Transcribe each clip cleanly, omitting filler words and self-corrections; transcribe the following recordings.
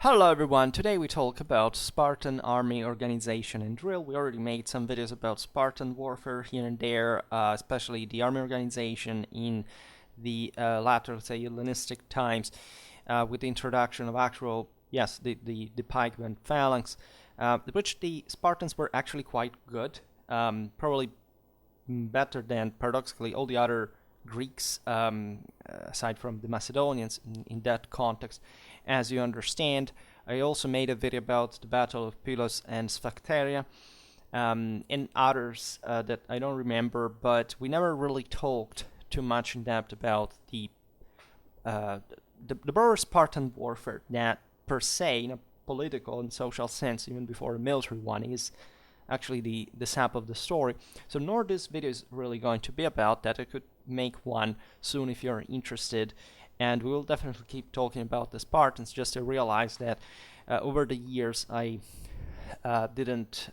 Hello everyone, today we talk about Spartan army organization and drill. We already made some videos about Spartan warfare here and there, especially the army organization in the latter, say, Hellenistic times, with the introduction of actual, yes, the pikemen phalanx, which the Spartans were actually quite good, probably better than, paradoxically, all the other Greeks, aside from the Macedonians in that context. As you understand, I also made a video about the Battle of Pylos and Sphacteria, and others that I don't remember, but we never really talked too much in depth about the broader Spartan warfare that, per se, in a political and social sense, even before a military one, is actually the sap of the story. So nor this video is really going to be about that. I could make one soon if you're interested, and we will definitely keep talking about the Spartans, just to realize that over the years I didn't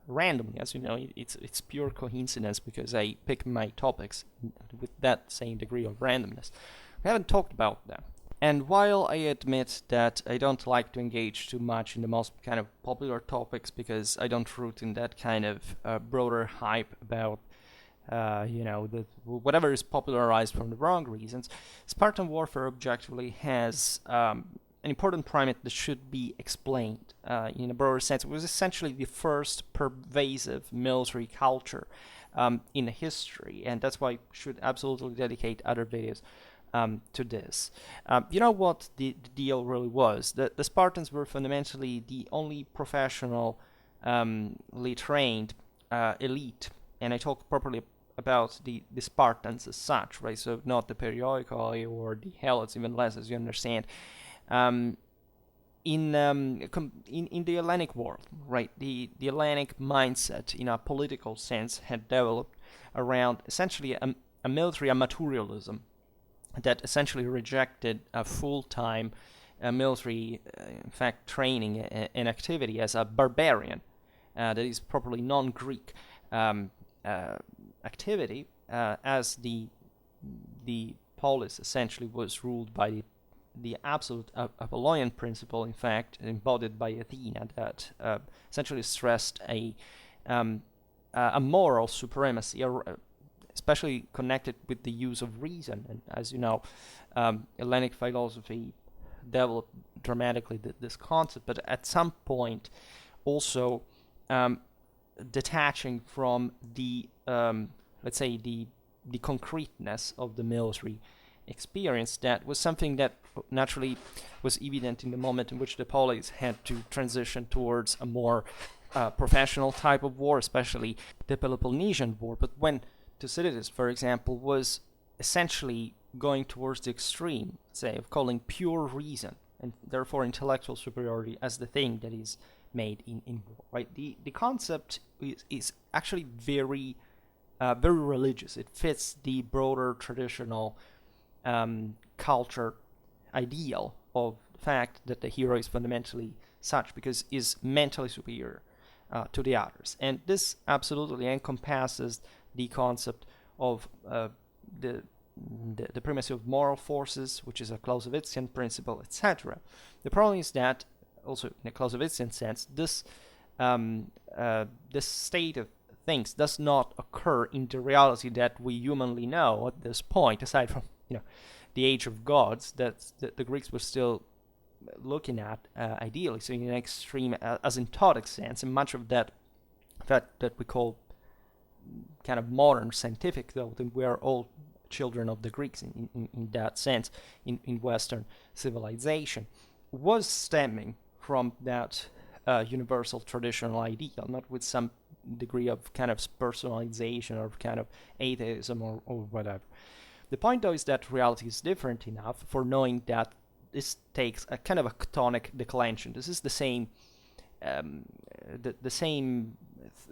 randomly, as you know, it's pure coincidence because I pick my topics with that same degree of randomness. We haven't talked about them. And while I admit that I don't like to engage too much in the most kind of popular topics because I don't root in that kind of broader hype about whatever is popularized from the wrong reasons, Spartan warfare objectively has an important primate that should be explained in a broader sense. It was essentially the first pervasive military culture in history, and that's why I should absolutely dedicate other videos to this. You know what the deal really was? The Spartans were fundamentally the only professionally trained elite, and I talk properly about the Spartans as such, right? So not the Perioikoi or the Helots, even less, as you understand. In the Hellenic world, right? The Hellenic mindset, in a political sense, had developed around essentially a military materialism that essentially rejected a full-time military, in fact, training and activity as a barbarian that is properly non-Greek activity, as the polis essentially was ruled by the absolute Apollonian principle, in fact, embodied by Athena, that essentially stressed a moral supremacy, especially connected with the use of reason. And as you know, Hellenic philosophy developed dramatically this concept, but at some point also detaching from the let's say the concreteness of the military experience. That was something that naturally was evident in the moment in which the polis had to transition towards a more professional type of war, especially the Peloponnesian War. But when Thucydides, for example, was essentially going towards the extreme, say, of calling pure reason and therefore intellectual superiority as the thing that is made in war, right? The concept is actually very religious. It fits the broader traditional culture ideal of the fact that the hero is fundamentally such because is mentally superior to the others. And this absolutely encompasses the concept of the primacy of moral forces, which is a Clausewitzian principle, etc. The problem is that, also in a Clausewitzian sense, this state of things does not occur in the reality that we humanly know at this point, aside from the age of gods that the Greeks were still looking at ideally, so in an extreme asymptotic sense, and much of that we call kind of modern scientific thought, and we are all children of the Greeks in that sense, in Western civilization, was stemming from that universal traditional ideal, not with some degree of kind of personalization or kind of atheism or whatever. The point, though, is that reality is different enough for knowing that this takes a kind of a chthonic declension. This is the same the same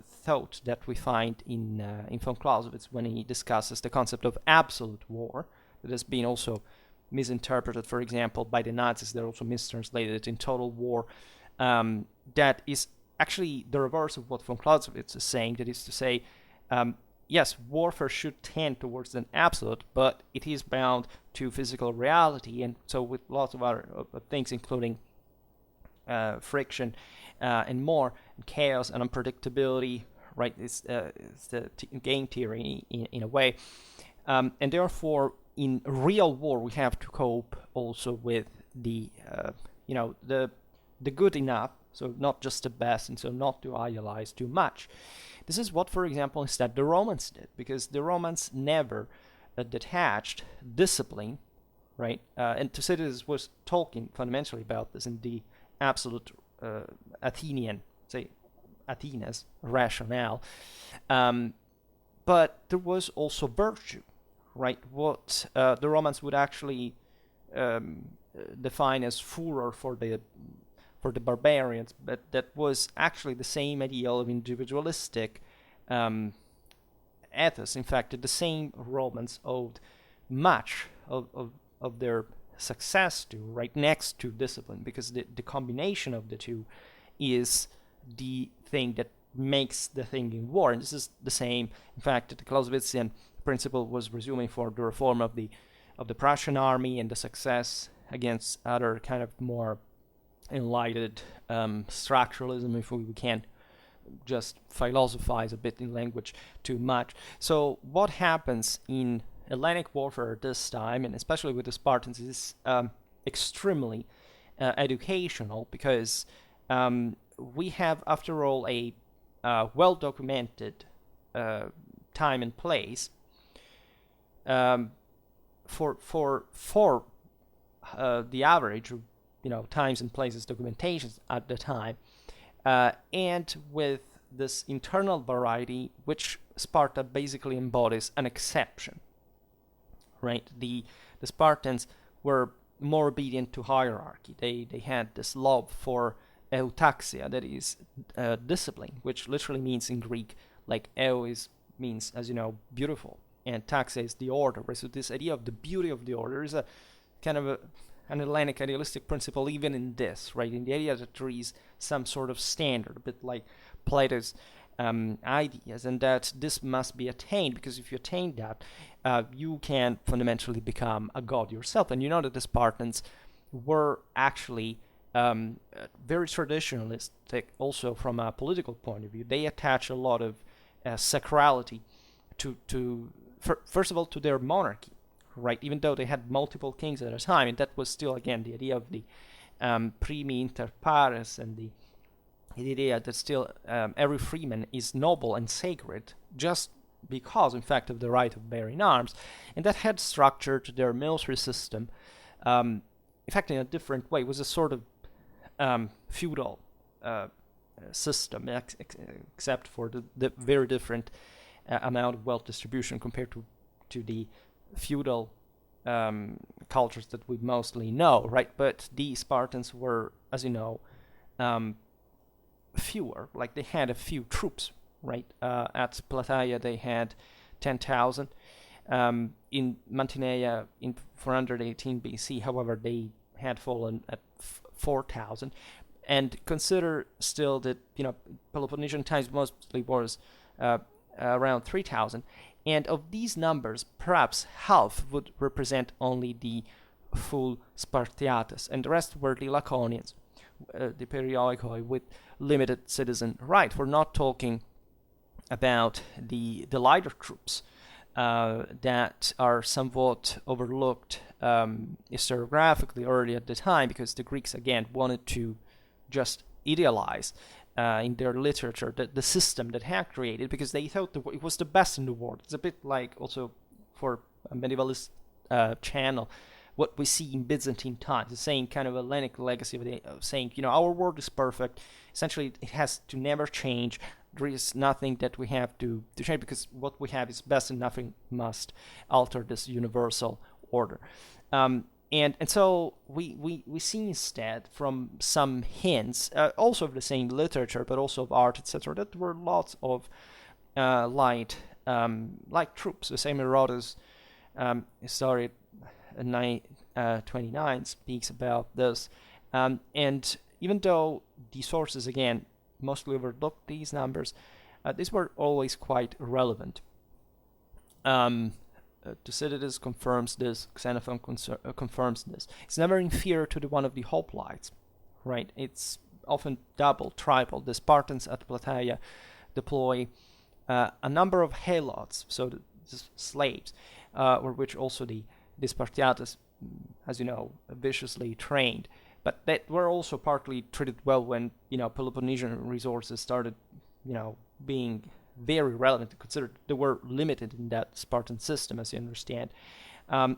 thought that we find in von Clausewitz when he discusses the concept of absolute war, that has been also misinterpreted, for example, by the Nazis. They're also mistranslated it in total war. That is actually the reverse of what von Clausewitz is saying. That is to say, yes, warfare should tend towards an absolute, but it is bound to physical reality, and so with lots of other things, including friction, and more, and chaos and unpredictability, right? It's the game theory in a way, and therefore in real war we have to cope also with the the good enough, so not just the best, and so not to idealize too much. This is what, for example, instead the Romans did, because the Romans never detached discipline, right? And Thucydides was talking fundamentally about this in the absolute Athenian, say, Athena's rationale. But there was also virtue, right? What the Romans would actually define as furor for the barbarians, but that was actually the same ideal of individualistic ethos. In fact, the same Romans owed much of their success to, right next to discipline, because the combination of the two is the thing that makes the thing in war. And this is the same, in fact, the Clausewitzian principle was resuming for the reform of the Prussian army and the success against other kind of more enlightened structuralism, if we can just philosophize a bit in language too much. So what happens in Hellenic warfare at this time, and especially with the Spartans, is extremely educational, because we have, after all, a well-documented time and place for the average, times and places documentations at the time, and with this internal variety, which Sparta basically embodies an exception, right? The Spartans were more obedient to hierarchy. They had this love for eutaxia, that is discipline, which literally means in Greek, like means, as you know, beautiful, and taxa is the order. Right? So this idea of the beauty of the order is a kind of an Hellenic idealistic principle even in this, right? In the idea that there is some sort of standard, a bit like Plato's ideas, and that this must be attained, because if you attain that, you can fundamentally become a god yourself. And you know that the Spartans were actually very traditionalistic also from a political point of view. They attach a lot of sacrality to first of all, to their monarchy, right? Even though they had multiple kings at a time, and that was still, again, the idea of the primi inter pares, and the idea that still every freeman is noble and sacred, just because, in fact, of the right of bearing arms, and that had structured their military system, in fact, in a different way. It was a sort of feudal system, except for the very different amount of wealth distribution compared to the feudal cultures that we mostly know, right? But the Spartans were, as you know, fewer. Like, they had a few troops, right? At Plataea they had 10,000. In Mantinea in 418 BC, however, they had fallen at 4,000. And consider still that, Peloponnesian times mostly was around 3,000. And of these numbers, perhaps half would represent only the full Spartiates, and the rest were the Laconians, the Perioikoi, with limited citizen right. We're not talking about the lighter troops that are somewhat overlooked historiographically early at the time, because the Greeks, again, wanted to just idealize in their literature the system that had created, because they thought it was the best in the world. It's a bit like, also for a medievalist channel, what we see in Byzantine times, the same kind of Hellenic legacy of saying, our world is perfect. Essentially, it has to never change. There is nothing that we have to change, because what we have is best, and nothing must alter this universal order. And so we see instead, from some hints, also of the same literature, but also of art, etc., that there were lots of light troops. The same Herodotus, History 929, speaks about this. And even though the sources, again, mostly overlooked these numbers, these were always quite relevant. Thucydides confirms this, Xenophon confirms this. It's never inferior to the one of the hoplites, right? It's often double, triple. The Spartans at Plataea deploy a number of helots, so the slaves, or which also the Spartiates, as you know, viciously trained, but that were also partly treated well when Peloponnesian resources started, being very relevant. Considered they were limited in that Spartan system, as you understand,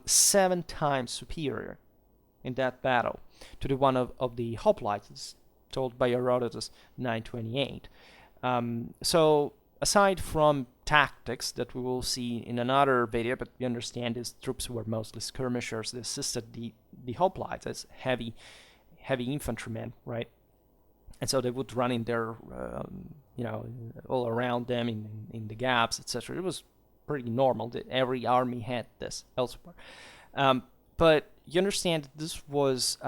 7 times superior in that battle to the one of the hoplites, told by Herodotus 928. So aside from tactics that we will see in another video, but you understand these troops were mostly skirmishers. They assisted the hoplites as heavy infantrymen, right? And so they would run in there, all around them in the gaps, etc. It was pretty normal that every army had this elsewhere. But you understand this was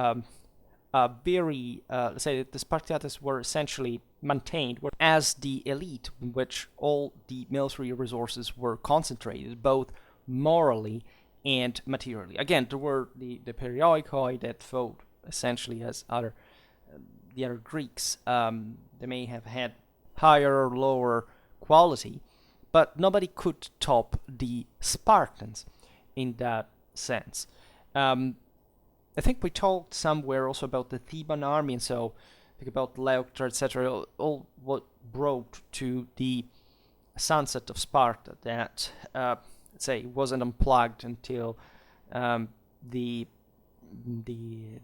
very, let's say that the Spartiates were essentially maintained as the elite in which all the military resources were concentrated, both morally and materially. Again, there were the Perioikoi that fought essentially as the other Greeks. They may have had higher or lower quality, but nobody could top the Spartans in that sense. I think we talked somewhere also about the Theban army, and so think about Leuctra, etc. All what brought to the sunset of Sparta that, let's say, wasn't unplugged until the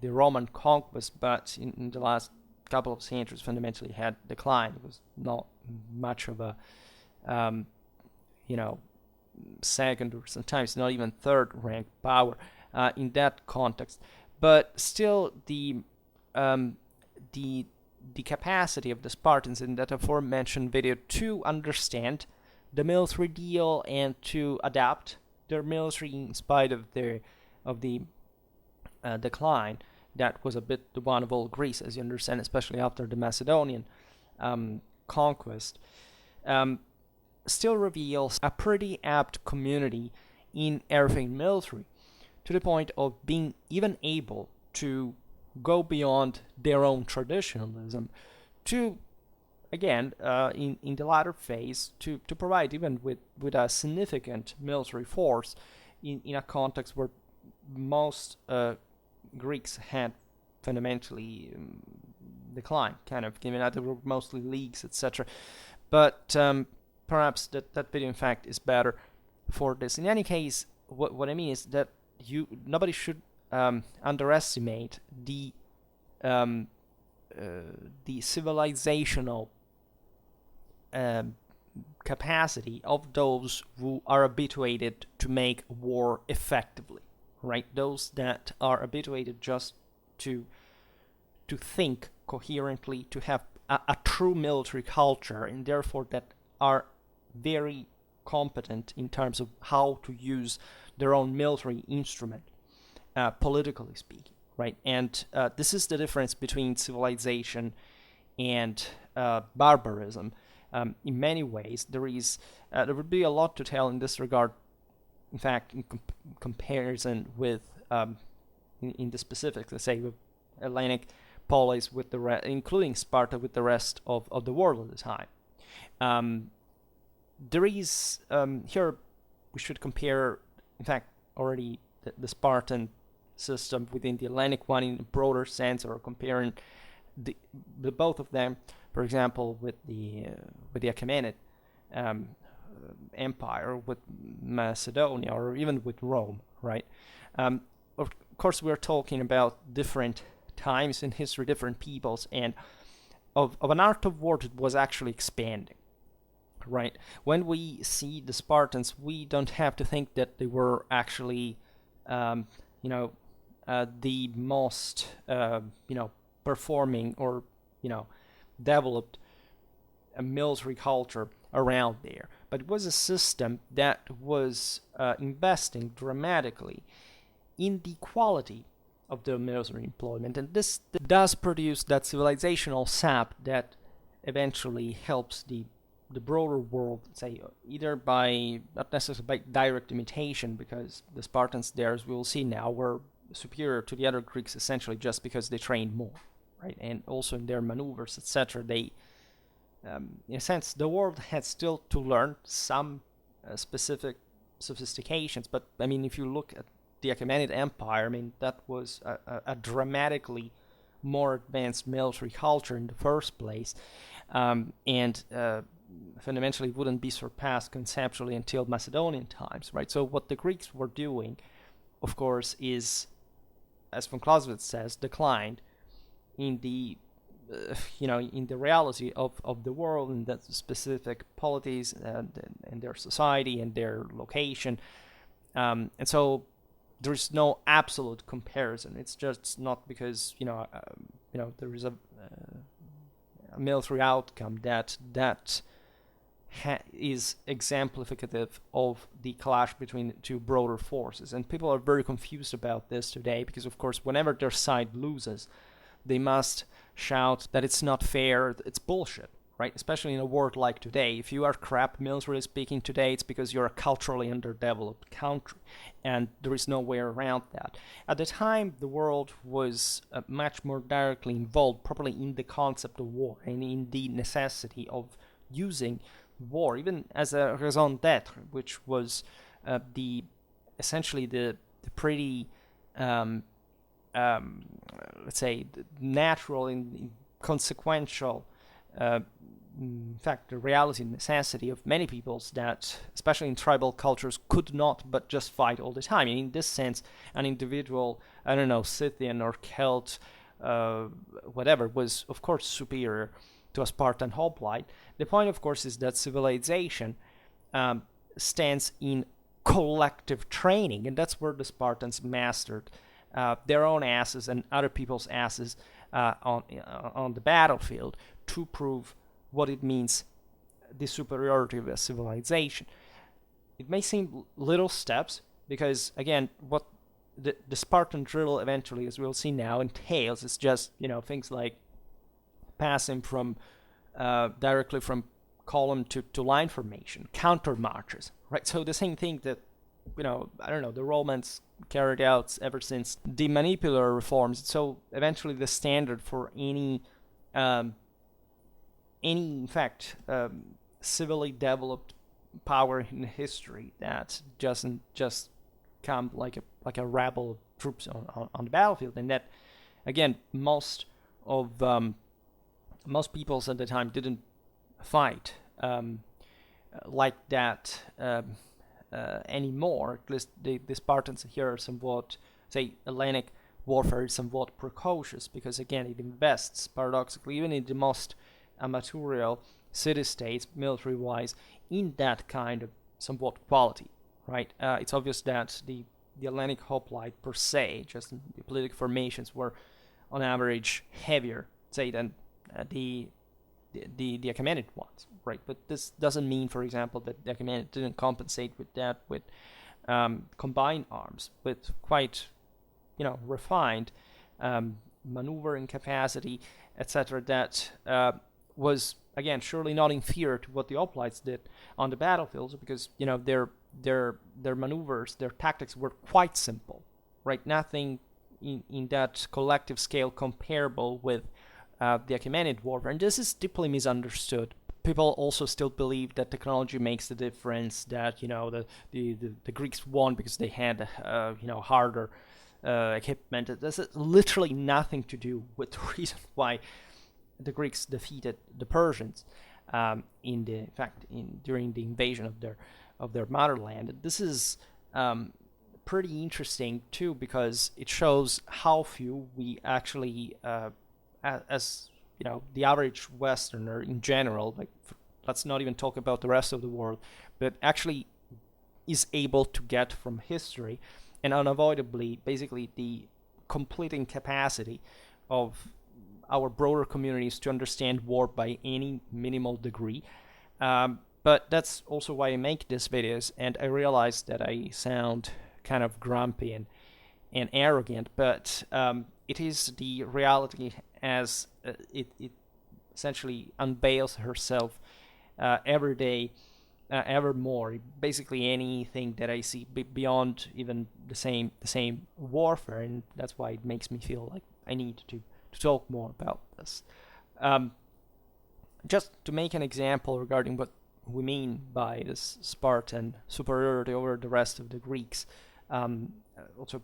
Roman conquest, but in the last couple of centuries fundamentally had declined. It was not much of a second or sometimes not even third rank power in that context. But still, the capacity of the Spartans in that aforementioned video to understand the military deal and to adapt their military in spite of the decline that was a bit the one of all Greece, as you understand, especially after the Macedonian conquest, still reveals a pretty apt community in everything military, to the point of being even able to go beyond their own traditionalism to, again, in the latter phase, to provide even with a significant military force in a context where most Greeks had fundamentally declined, kind of, given that they were mostly leagues, etc. But perhaps that video, in fact, is better for this. In any case, what I mean is that nobody should underestimate the civilizational capacity of those who are habituated to make war effectively, right? Those that are habituated just to think coherently, to have a true military culture, and therefore that are very competent in terms of how to use their own military instrument, politically speaking, right? And this is the difference between civilization and barbarism. In many ways, there would be a lot to tell in this regard. In fact, in comparison with, in the specifics, let's say, with Hellenic polis, with including Sparta, with the rest of the world at the time. There is here we should compare, in fact, already the Spartan system within the Hellenic one in a broader sense, or comparing the both of them, for example, with the Achaemenid empire, with Macedonia, or even with Rome, right? Of course, we're talking about different times in history, different peoples, and of an art of war that was actually expanding. Right. When we see the Spartans, we don't have to think that they were actually, the most, performing or, developed a military culture around there. But it was a system that was investing dramatically in the quality of the military employment, and this does produce that civilizational sap that eventually helps the broader world, say, either by, not necessarily by direct imitation, because the Spartans there, as we will see now, were superior to the other Greeks essentially just because they trained more, right? And also in their maneuvers, etc. They, in a sense, the world had still to learn some specific sophistications. But I mean, if you look at the Achaemenid Empire, I mean, that was a dramatically more advanced military culture in the first place, and fundamentally wouldn't be surpassed conceptually until Macedonian times, right? So what the Greeks were doing, of course, is, as von Clausewitz says, declined in the in the reality of the world and the specific polities and their society and their location, and so there's no absolute comparison. It's just not because there is a military outcome that is exemplificative of the clash between two broader forces. And people are very confused about this today because, of course, whenever their side loses, they must shout that it's not fair, it's bullshit, right? Especially in a world like today. If you are crap, militarily speaking, today, it's because you're a culturally underdeveloped country, and there is no way around that. At the time, the world was much more directly involved, probably in the concept of war and in the necessity of using war, even as a raison d'être, which was essentially the pretty let's say natural and consequential in fact the reality and necessity of many peoples that, especially in tribal cultures, could not but just fight all the time. And in this sense, an individual, I don't know, Scythian or Celt, whatever, was of course superior to a Spartan hoplite. The point, of course, is that civilization stands in collective training, and that's where the Spartans mastered their own asses and other people's asses on the battlefield to prove what it means, the superiority of a civilization. It may seem little steps because, again, what the Spartan drill eventually, as we'll see now, entails is just things like passing from directly from column to line formation, counter marches, right? So the same thing that I don't know, the Romans carried out ever since the manipular reforms. So eventually the standard for any in fact civilly developed power in history that doesn't just come like a rabble of troops on the battlefield. And that, again, most peoples at the time didn't fight like that anymore. At least the Spartans here are somewhat, say, Hellenic warfare is somewhat precocious because, again, it invests, paradoxically, even in the most amatorial city-states, military-wise, in that kind of somewhat quality, right? It's obvious that the Hellenic hoplite per se, just the political formations, were on average heavier, say, than the Achaemenid ones, right? But this doesn't mean, for example, that the Achaemenid didn't compensate with that with combined arms, with quite, refined maneuvering capacity, etc. That was, again, surely not inferior to what the hoplites did on the battlefields, because their maneuvers, their tactics were quite simple, right? Nothing in that collective scale comparable with the Achaemenid warfare, and this is deeply misunderstood. People also still believe that technology makes the difference, that the Greeks won because they had harder equipment. This has literally nothing to do with the reason why the Greeks defeated the Persians during the invasion of their motherland. This is pretty interesting too, because it shows how few we actually as the average Westerner in general, like, let's not even talk about the rest of the world, but actually is able to get from history, and unavoidably, basically, the complete incapacity of our broader communities to understand war by any minimal degree. But that's also why I make these videos, and I realize that I sound kind of grumpy and arrogant, but it is the reality as it essentially unveils herself every day, ever more. Basically, anything that I see beyond even the same warfare, and that's why it makes me feel like I need to talk more about this. Um, just to make an example regarding what we mean by this Spartan superiority over the rest of the Greeks, also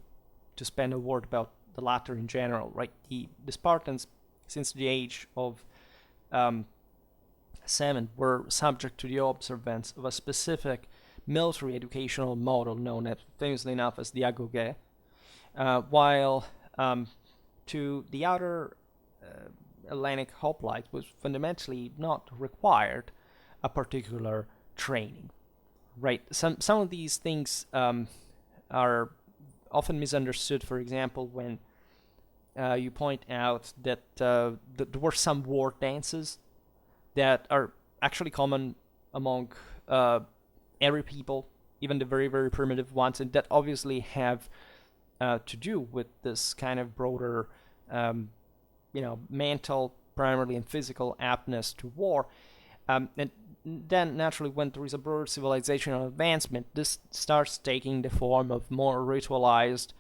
to spend a word about the latter in general, right? The Spartans, since the age of 7, were subject to the observance of a specific military educational model known as, famously enough, as the agoge, while to the outer Hellenic hoplites was fundamentally not required a particular training, right? Some of these things are often misunderstood. For example, when you point out that there were some war dances that are actually common among every people, even the very, very primitive ones, and that obviously have to do with this kind of broader, mental, primarily, and physical aptness to war. And then, naturally, when there is a broader civilizational advancement, this starts taking the form of more ritualized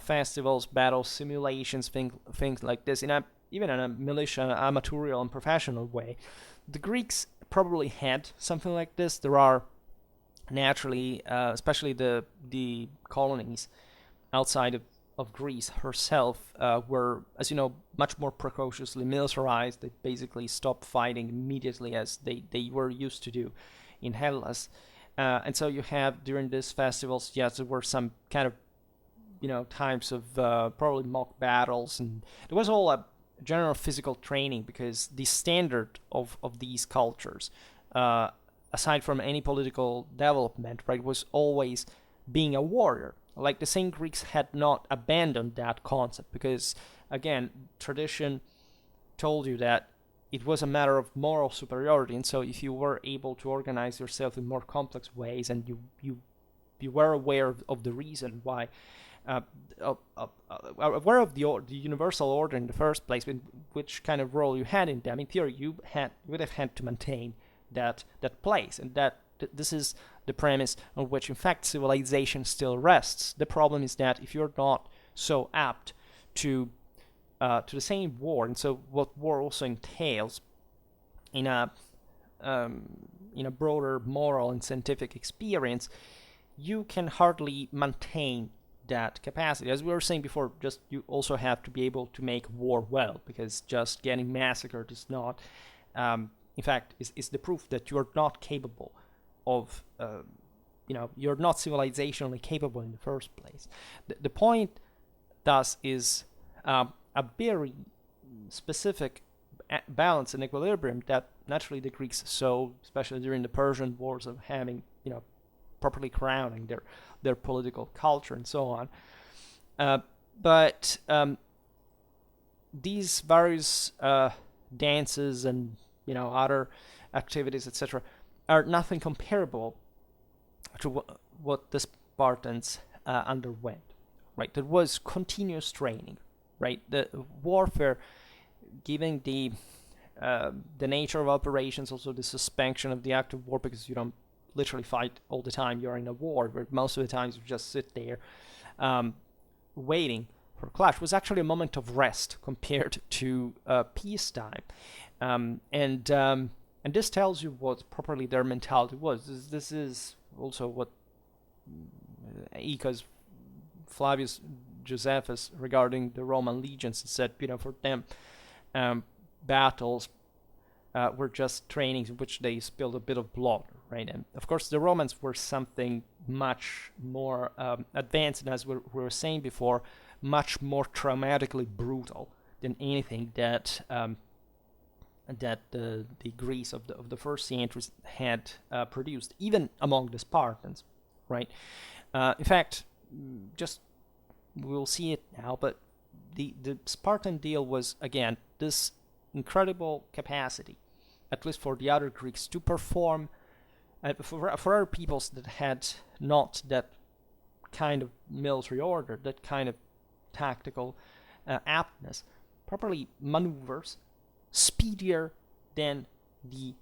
festivals, battle simulations, things like this, even in a militia, amatorial, and professional way. The Greeks probably had something like this. There are naturally, especially the colonies outside of Greece herself, were, as you know, much more precociously militarized. They basically stopped fighting immediately, as they were used to do in Hellas. And so you have, during these festivals, yes, there were some kind of, times of probably mock battles, and there was all a general physical training, because the standard of these cultures, aside from any political development, right, was always being a warrior. Like, the same Greeks had not abandoned that concept, because, again, tradition told you that it was a matter of moral superiority, and so if you were able to organize yourself in more complex ways, and you were aware of the reason why, aware of the universal order in the first place, which kind of role you had in them, in theory, you would have had to maintain that place, and this is the premise on which, in fact, civilization still rests. The problem is that if you're not so apt to the same war, and so what war also entails in a broader moral and scientific experience, you can hardly maintain that capacity. As we were saying before, just you also have to be able to make war well, because just getting massacred is not, in fact, is the proof that you're not capable of, you're not civilizationally capable in the first place. The point, thus, is a very specific balance and equilibrium that naturally the Greeks saw, especially during the Persian wars, of having, properly crowning their political culture and so on. But these various dances and other activities, etc., are nothing comparable to what the Spartans underwent. Right, there was continuous training. Right, the warfare, given the nature of operations, also the suspension of the act of war, because you don't literally fight all the time. You're in a war where most of the times you just sit there waiting for a clash, was actually a moment of rest compared to peacetime. And this tells you what properly their mentality was. This is also what echoes Flavius Josephus regarding the Roman legions, said, for them, battles were just trainings in which they spilled a bit of blood, right? And of course, the Romans were something much more advanced, and as we were saying before, much more traumatically brutal than anything that the Greece of the first centuries had produced, even among the Spartans, right? In fact, just we'll see it now, but the Spartan deal was, again, this incredible capacity, at least for the other Greeks, to perform for other peoples that had not that kind of military order, that kind of tactical aptness, properly maneuvers speedier than the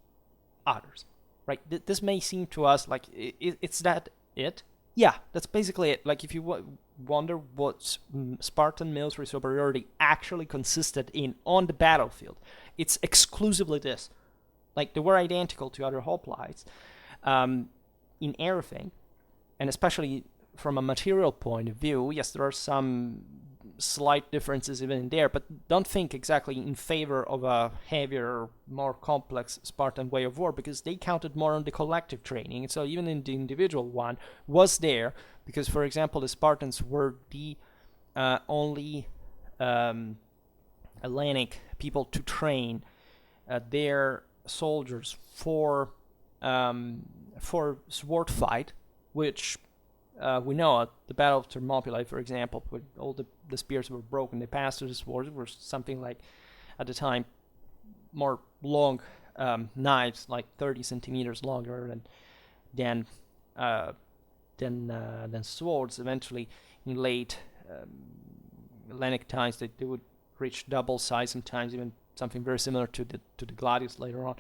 others, right? This may seem to us like it's that it. Yeah, that's basically it. Like, if you wonder what Spartan military superiority actually consisted in on the battlefield. It's exclusively this. Like, they were identical to other hoplites in everything, and especially from a material point of view. Yes, there are some slight differences even in there, but don't think exactly in favor of a heavier, more complex Spartan way of war, because they counted more on the collective training. And so even in the individual one was there, because, for example, the Spartans were the only Hellenic people to train their soldiers for sword fight, which we know at the Battle of Thermopylae, for example, when all the spears were broken, they passed to the swords. It was something like, at the time, more long knives, like 30 centimeters longer than swords. Eventually, in late Hellenic times, they would reach double size, sometimes even something very similar to the gladius later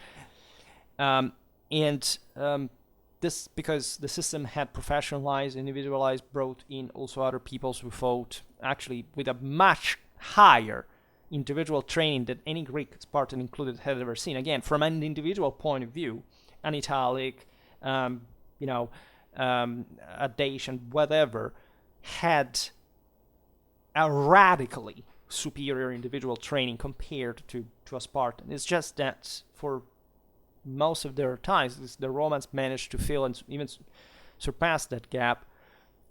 on. This, because the system had professionalized, individualized, brought in also other peoples who fought actually with a much higher individual training that any Greek, Spartan included, had ever seen. Again, from an individual point of view, an Italic, a Dacian, whatever, had a radically superior individual training compared to a Spartan. It's just that for most of their times, the Romans managed to fill and even surpass that gap,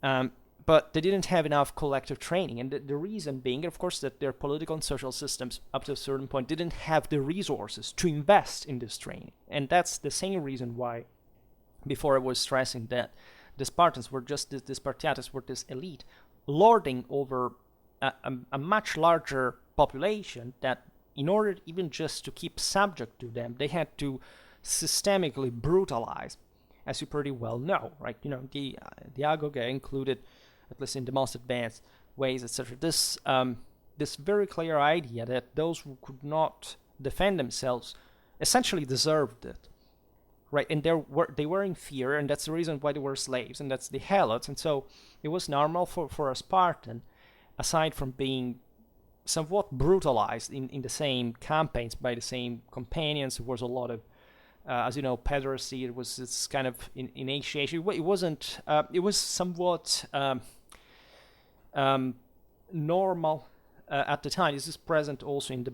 but they didn't have enough collective training. And the reason being, of course, that their political and social systems, up to a certain point, didn't have the resources to invest in this training. And that's the same reason why, before I was stressing that the Spartans were just the Spartiates were this elite, lording over a much larger population, that in order even just to keep subject to them, they had to systemically brutalize, as you pretty well know, right? The agoge included, at least in the most advanced ways, etc., this very clear idea that those who could not defend themselves essentially deserved it, right? And they were inferior, and that's the reason why they were slaves, and that's the helots. And so it was normal for a Spartan, aside from being somewhat brutalized in the same campaigns by the same companions. There was a lot of, as you know, pederasty. It was this kind of initiation. It wasn't. It was somewhat normal at the time. This is present also in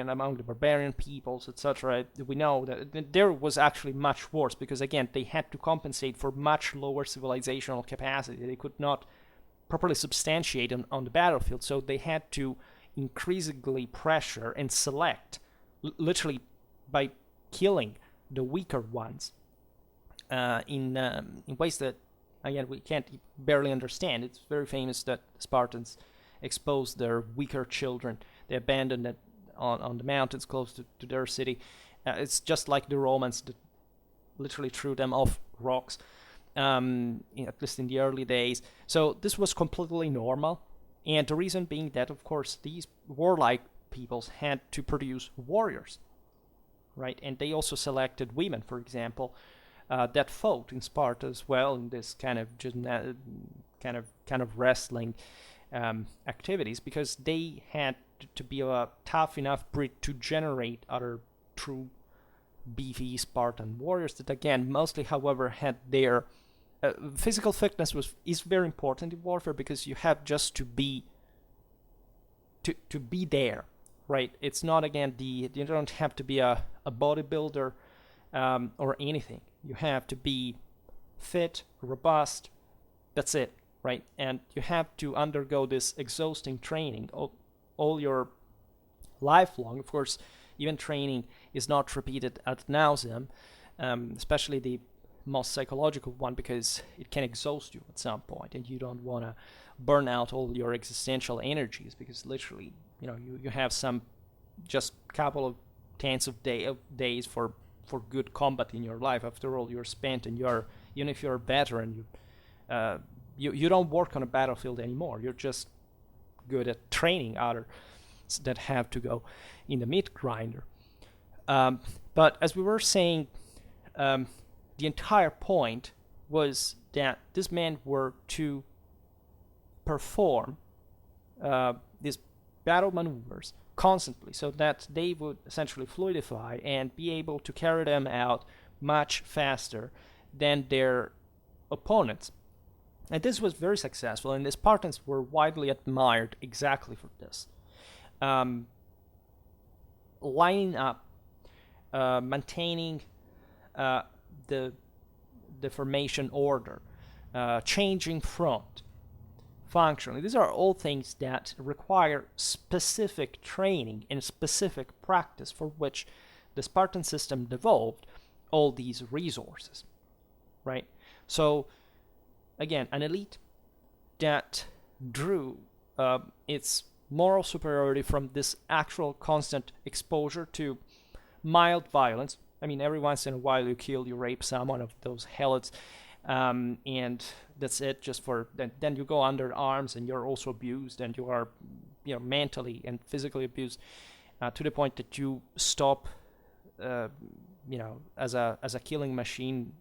among the barbarian peoples, etc. We know that there was actually much worse, because again, they had to compensate for much lower civilizational capacity. They could not properly substantiate on the battlefield, so they had to increasingly pressure and select, literally by killing the weaker ones in ways that, again, we can't barely understand. It's very famous that Spartans exposed their weaker children. They abandoned it on the mountains close to their city. It's just like the Romans that literally threw them off rocks, at least in the early days. So this was completely normal. And the reason being that, of course, these warlike peoples had to produce warriors, right? And they also selected women, for example, that fought in Sparta as well, in this kind of wrestling activities, because they had to be a tough enough breed to generate other true beefy Spartan warriors that, again, mostly, however, had their physical fitness is very important in warfare, because you have just to be there, right? It's not, again, you don't have to be a bodybuilder or anything. You have to be fit, robust. That's it, right? And you have to undergo this exhausting training all your lifelong. Of course, even training is not repeated ad nauseum, especially the most psychological one, because it can exhaust you at some point, and you don't want to burn out all your existential energies, because literally, you have some just couple of tens of days for good combat in your life. After all, you're spent, and even if you're a veteran, you don't work on a battlefield anymore. You're just good at training others that have to go in the meat grinder. But as we were saying, the entire point was that these men were to perform these battle maneuvers constantly, so that they would essentially fluidify and be able to carry them out much faster than their opponents. And this was very successful, and the Spartans were widely admired exactly for this. Lining up, maintaining the formation order, changing front, functionally. These are all things that require specific training and specific practice, for which the Spartan system devolved all these resources, right? So, again, an elite that drew its moral superiority from this actual constant exposure to mild violence. I mean, every once in a while you kill, you rape someone of those helots, and that's it. Just for then you go under arms, and you're also abused, and you are, mentally and physically abused to the point that you stop, as a killing machine,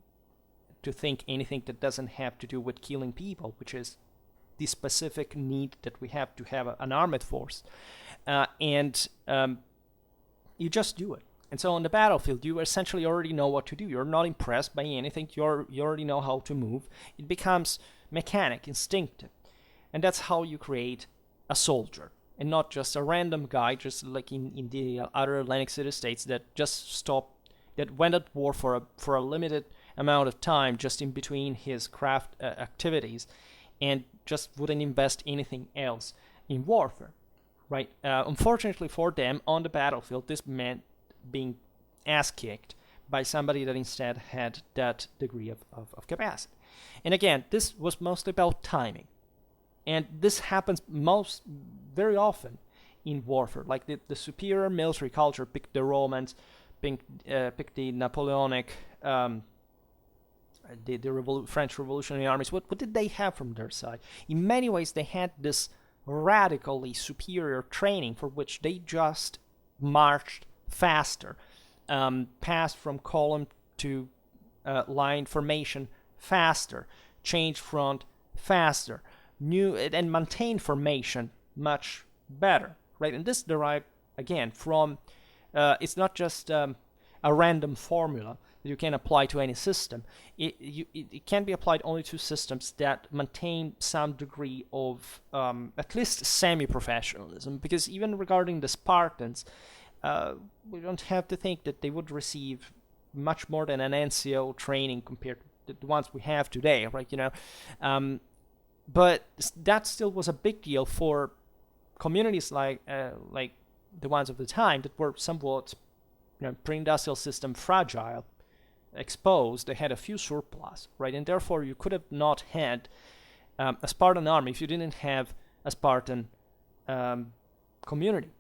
to think anything that doesn't have to do with killing people, which is the specific need that we have to have an armed force, and you just do it. And so on the battlefield, you essentially already know what to do. You're not impressed by anything. You already know how to move. It becomes mechanic, instinctive. And that's how you create a soldier, and not just a random guy, just like in the other Atlantic city-states that went at war for a limited amount of time, just in between his craft activities, and just wouldn't invest anything else in warfare, right? Unfortunately for them, on the battlefield, this meant being ass-kicked by somebody that instead had that degree of capacity. And again, this was mostly about timing. And this happens very often in warfare. Like the superior military culture picked the Romans, picked the Napoleonic, the French Revolutionary armies. What did they have from their side? In many ways, they had this radically superior training for which they just marched faster, passed from column to line formation faster, changed front faster, knew and maintained formation much better, right? And this derived, again, from, it's not just a random formula that you can apply to any system. It can be applied only to systems that maintain some degree of at least semi-professionalism, because even regarding the Spartans, we don't have to think that they would receive much more than an NCO training compared to the ones we have today, right? But that still was a big deal for communities like the ones of the time that were somewhat, pre-industrial system fragile, exposed. They had a few surplus, right? And therefore you could have not had a Spartan army if you didn't have a Spartan community,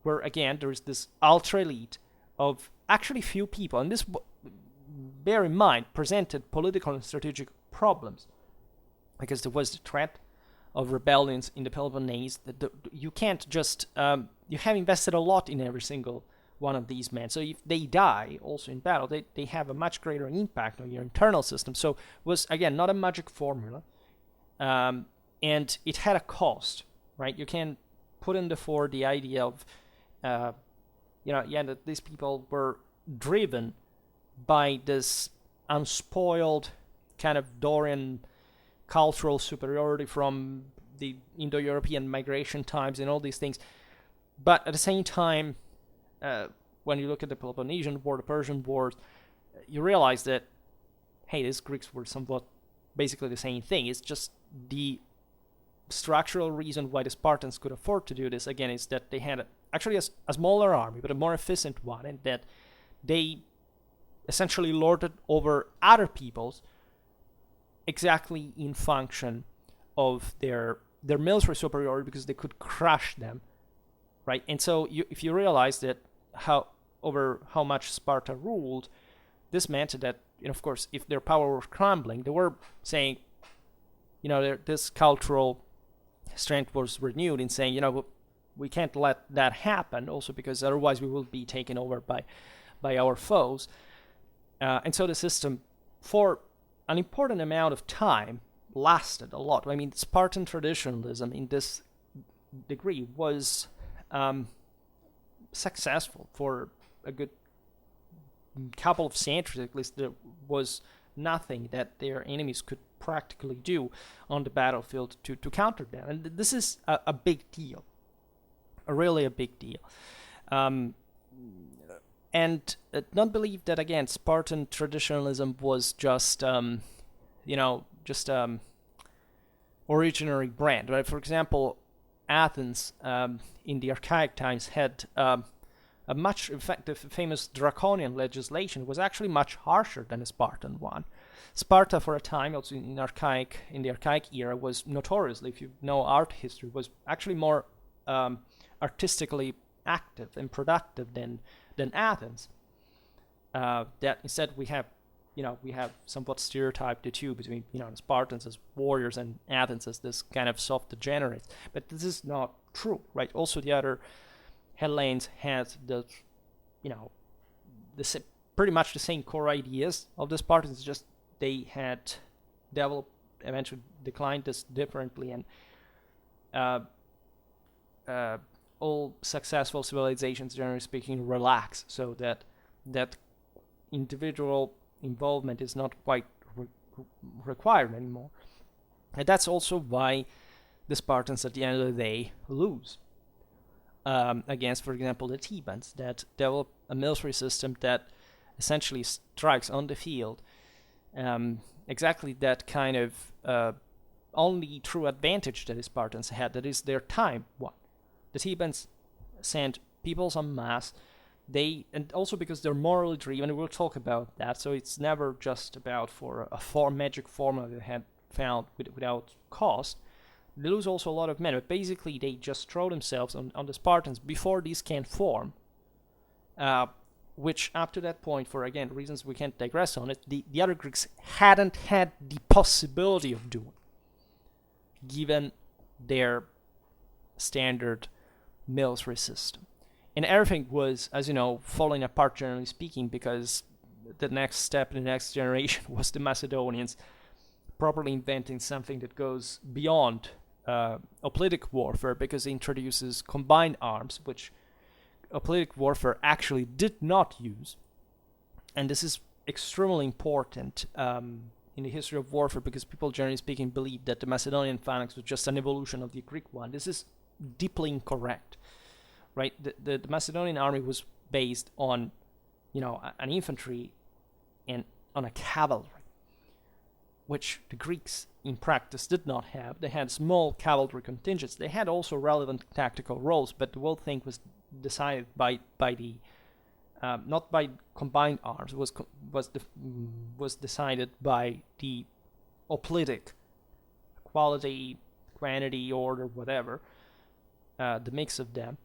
where again there is this ultra elite of actually few people, and this, bear in mind, presented political and strategic problems, because there was the threat of rebellions in the Peloponnese. You can't just you have invested a lot in every single one of these men, so if they die also in battle, they have a much greater impact on your internal system. So it was, again, not a magic formula, and it had a cost, right? You can put in the fore the idea of that these people were driven by this unspoiled kind of Dorian cultural superiority from the Indo-European migration times and all these things. But at the same time, when you look at the Peloponnesian War, the Persian Wars, you realize that, hey, these Greeks were somewhat basically the same thing. It's just the structural reason why the Spartans could afford to do this, again, is that they had actually a smaller army, but a more efficient one, and that they essentially lorded over other peoples exactly in function of their military superiority, because they could crush them, right? And so if you realize that how much Sparta ruled, this meant that, of course, if their power was crumbling, they were saying, this cultural strength was renewed in saying, we can't let that happen, also because otherwise we will be taken over by our foes. And so the system, for an important amount of time, lasted a lot. I mean, Spartan traditionalism in this degree was successful for a good couple of centuries at least. There was nothing that their enemies could practically do on the battlefield to counter them. And this is a big deal, really a big deal. And don't believe that, again, Spartan traditionalism was just, originary brand, right? For example, Athens in the archaic times had a much, in fact, the famous draconian legislation was actually much harsher than the Spartan one. Sparta, for a time, also in the archaic era, was notoriously, if you know art history, was actually more artistically active and productive than Athens. That instead we have somewhat stereotyped the two between, the Spartans as warriors and Athens as this kind of soft degenerates. But this is not true, right? Also, the other Hellenes had pretty much the same core ideas of the Spartans. Just they had developed, eventually declined this differently, and all successful civilizations, generally speaking, relax so that individual involvement is not quite required anymore. And that's also why the Spartans, at the end of the day, lose against, for example, the Thebans, that develop a military system that essentially strikes on the field exactly that kind of only true advantage that the Spartans had, that is their time one. The Thebans sent peoples en masse, and also because they're morally driven, we'll talk about that, so it's never just about for a magic formula they had found without cost. They lose also a lot of men, but basically they just throw themselves on the Spartans before these can form, which up to that point, for again reasons we can't digress on it, the other Greeks hadn't had the possibility of doing, given their standard military system. And everything was, as you know, falling apart, generally speaking, because the next step in the next generation was the Macedonians properly inventing something that goes beyond hoplitic warfare, because it introduces combined arms, which hoplitic warfare actually did not use. And this is extremely important in the history of warfare, because people, generally speaking, believe that the Macedonian phalanx was just an evolution of the Greek one. This is deeply incorrect, right? The Macedonian army was based on, an infantry and on a cavalry, which the Greeks in practice did not have. They had small cavalry contingents. They had also relevant tactical roles, but the whole thing was decided by the not by combined arms. Was decided by the hoplitic quality, quantity, order, whatever, the mix of them,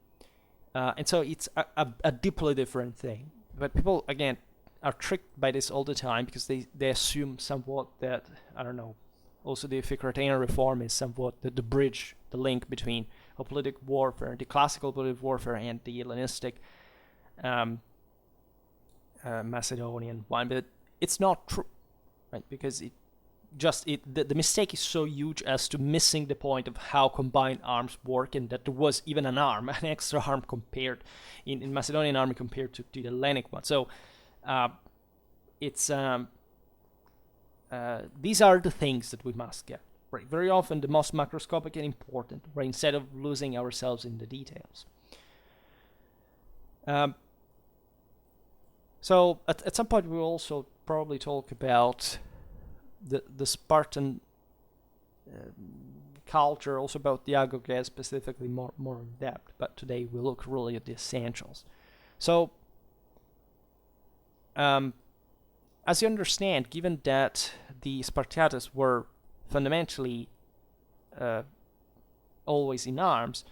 and so it's a deeply different thing. But people, again, are tricked by this all the time, because they assume somewhat that, I don't know, also the Epicuritean reform is somewhat the bridge, the link between hoplitic warfare, the classical hoplitic warfare, and the Hellenistic Macedonian one. But it's not true, right? Because the mistake is so huge as to missing the point of how combined arms work, and that there was even an extra arm compared in Macedonian army compared to the Hellenic one. So these are the things that we must get right. Very often the most macroscopic and important, right? Instead of losing ourselves in the details. So at some point we'll also probably talk about the Spartan culture, also about the Agoge specifically more in depth. But today we look really at the essentials. So, as you understand, given that the Spartiates were fundamentally always in arms,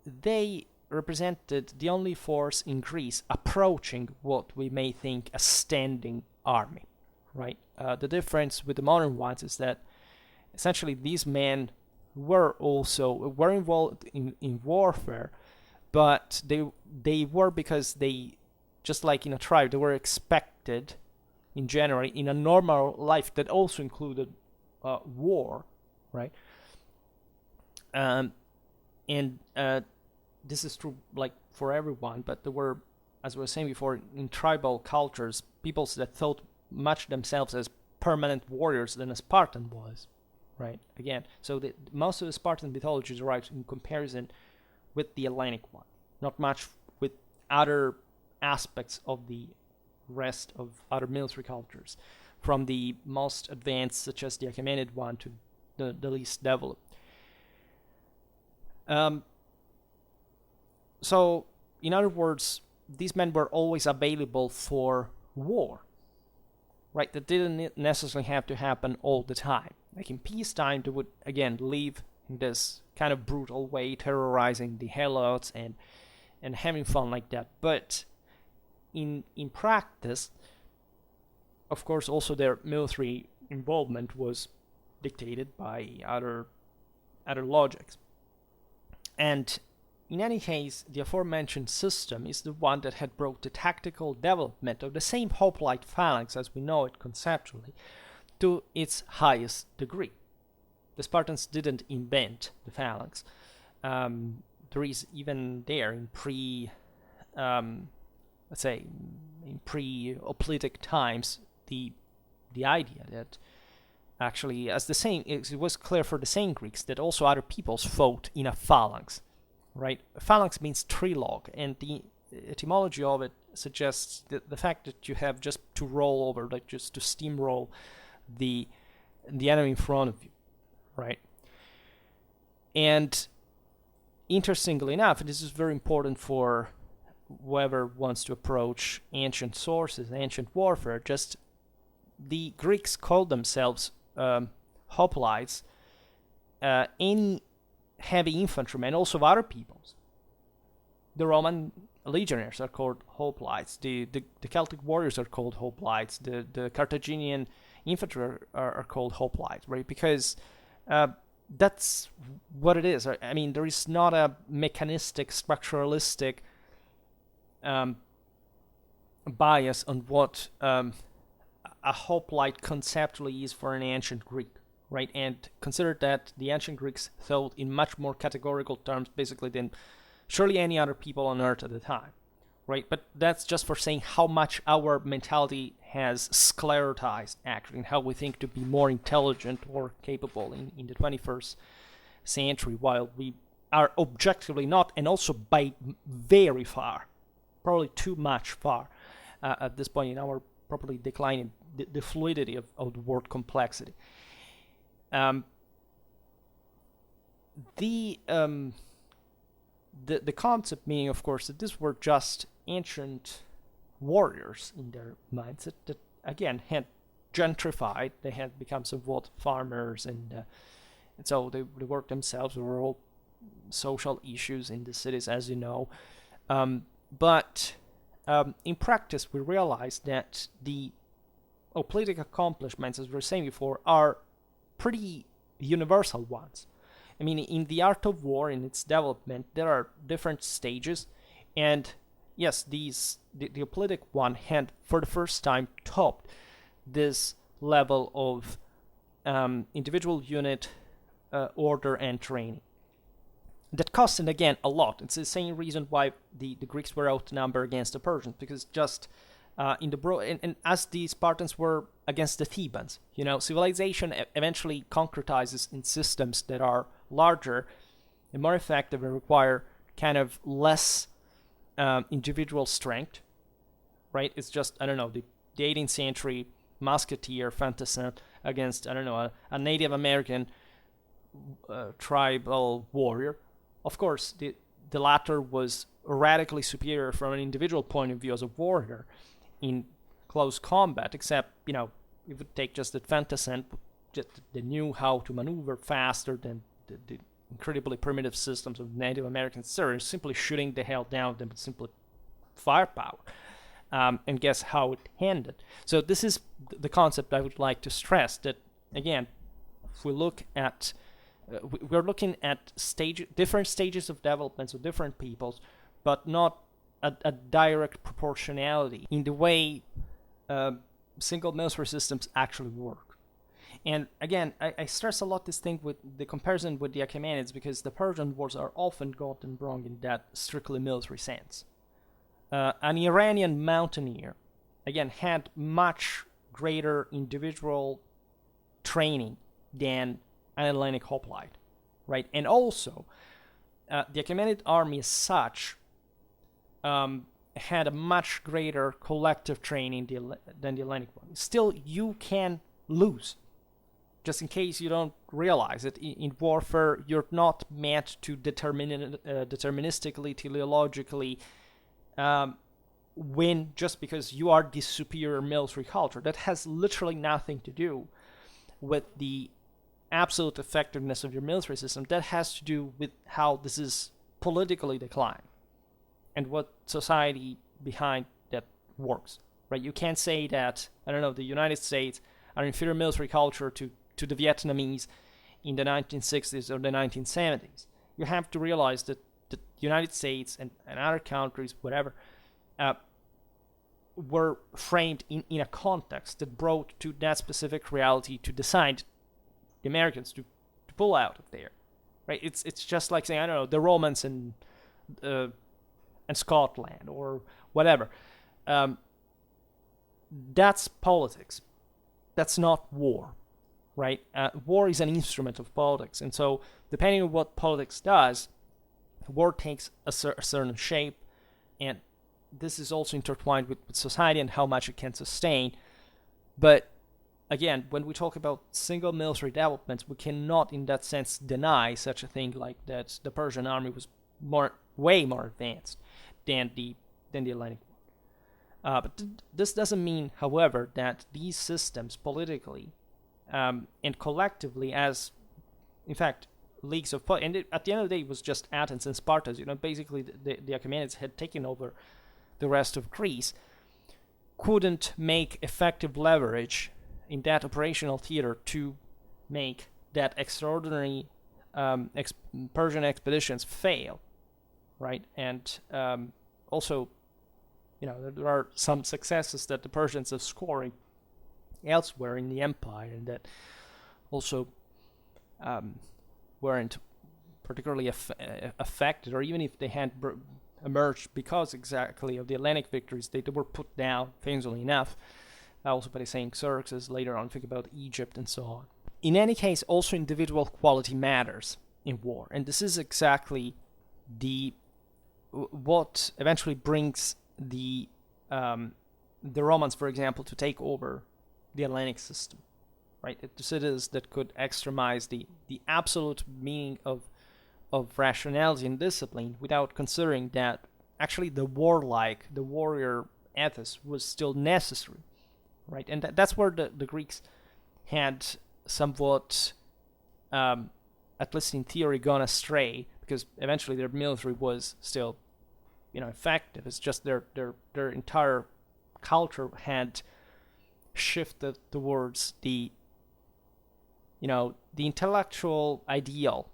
they represented the only force in Greece approaching what we may think a standing army, right? The difference with the modern ones is that essentially these men were involved in warfare, but they were, because they, just like in a tribe, they were expected in general in a normal life that also included war, right? And this is true like for everyone, but there were, as I was saying before, in tribal cultures, peoples that thought much themselves as permanent warriors than a Spartan was, right? Again, so most of the Spartan mythology derives in comparison with the Hellenic one, not much with other aspects of the rest of other military cultures, from the most advanced, such as the Achaemenid one, to the least developed. So, in other words, these men were always available for war, right? That didn't necessarily have to happen all the time. Like in peacetime, they would, again, live in this kind of brutal way, terrorizing the Helots and having fun like that. But in practice, of course, also their military involvement was dictated by other logics. And in any case, the aforementioned system is the one that had brought the tactical development of the same hoplite phalanx as we know it conceptually to its highest degree. The Spartans didn't invent the phalanx. There is even there in pre-Hoplitic times the idea that actually, as the same, it was clear for the same Greeks that also other peoples fought in a phalanx, right? A phalanx means trilog, and the etymology of it suggests that the fact that you have just to roll over, like just to steamroll the enemy in front of you, right? And interestingly enough, and this is very important for whoever wants to approach ancient sources, ancient warfare, just the Greeks called themselves hoplites, any heavy infantrymen, also of other peoples. The Roman legionaries are called hoplites. The Celtic warriors are called hoplites. The Carthaginian infantry are called hoplites, right? Because that's what it is. I mean, there is not a mechanistic, structuralistic bias on what a hoplite conceptually is for an ancient Greek, right? And consider that the ancient Greeks thought in much more categorical terms, basically, than surely any other people on Earth at the time, right? But that's just for saying how much our mentality has sclerotized, actually, and how we think to be more intelligent or capable in the 21st century, while we are objectively not, and also by very far, probably too much far, at this point in our properly declining the fluidity of the word complexity. The concept meaning, of course, that these were just ancient warriors in their minds that again had gentrified. They had become somewhat farmers, and so they worked themselves. There were all social issues in the cities, as you know. But in practice, we realized that the Hoplitic accomplishments, as we were saying before, are pretty universal ones. I mean, in the art of war, in its development, there are different stages, and yes, the Hoplitic one had, for the first time, topped this level of individual unit order and training. That costed, again, a lot. It's the same reason why the Greeks were outnumbered against the Persians, because just and as the Spartans were against the Thebans, civilization eventually concretizes in systems that are larger and more effective and require kind of less individual strength, right? It's just, I don't know, the 18th century musketeer fantasy against, I don't know, a Native American tribal warrior. Of course, the latter was radically superior from an individual point of view as a warrior in close combat, except, it would take just that fantasy, they knew how to maneuver faster than the incredibly primitive systems of Native American soldiers, simply shooting the hell down them with simple firepower. And guess how it ended. So this is the concept I would like to stress, that, again, if we look at we're looking at different stages of development of different peoples, but not a direct proportionality in the way single military systems actually work. And again, I stress a lot this thing with the comparison with the Achaemenids, because the Persian wars are often gotten wrong in that strictly military sense. An Iranian mountaineer, again, had much greater individual training than an Hellenic hoplite, right? And also, the Achaemenid army as such had a much greater collective training than the Hellenic one. Still, you can lose. Just in case you don't realize it, in warfare, you're not meant to deterministically, teleologically win just because you are the superior military culture. That has literally nothing to do with the absolute effectiveness of your military system. That has to do with how this is politically declined and what society behind that works, right? You can't say that, I don't know, the United States are inferior military culture to the Vietnamese in the 1960s or the 1970s. You have to realize that the United States and other countries, whatever, were framed in a context that brought to that specific reality to decide the Americans to pull out of there, right? It's just like saying, I don't know, the Romans and Scotland or whatever. That's politics. That's not war, right? War is an instrument of politics, and so depending on what politics does, war takes a certain shape, and this is also intertwined with society and how much it can sustain. But again, when we talk about single military developments, we cannot in that sense deny such a thing like that the Persian army was way more advanced than the Hellenic one. But this doesn't mean, however, that these systems politically and collectively, as in fact leagues of, and at the end of the day it was just Athens and Sparta, basically the Achaemenids had taken over the rest of Greece, couldn't make effective leverage in that operational theater to make that extraordinary Persian expeditions fail, right? And also, there are some successes that the Persians are scoring elsewhere in the empire, and that also weren't particularly affected, or even if they had emerged because exactly of the Hellenic victories, they were put down, famously enough, also by the same Xerxes. Later on, think about Egypt and so on. In any case, also individual quality matters in war, and this is exactly what eventually brings the Romans, for example, to take over the Hellenic system, right? The cities that could extremize the absolute meaning of rationality and discipline without considering that actually the warrior ethos was still necessary, right? And that's where the Greeks had somewhat, at least in theory, gone astray, because eventually their military was still, effective. It's just their entire culture had shifted towards the intellectual ideal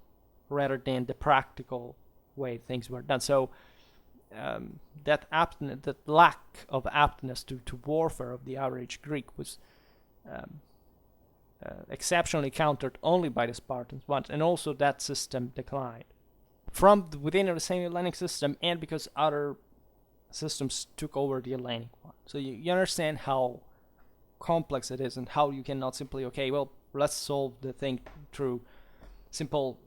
rather than the practical way things were done. So that lack of aptness to warfare of the average Greek was exceptionally countered only by the Spartans once, and also that system declined from within the same Hellenic system, and because other systems took over the Hellenic one. So you understand how complex it is, and how you cannot simply, let's solve the thing through simple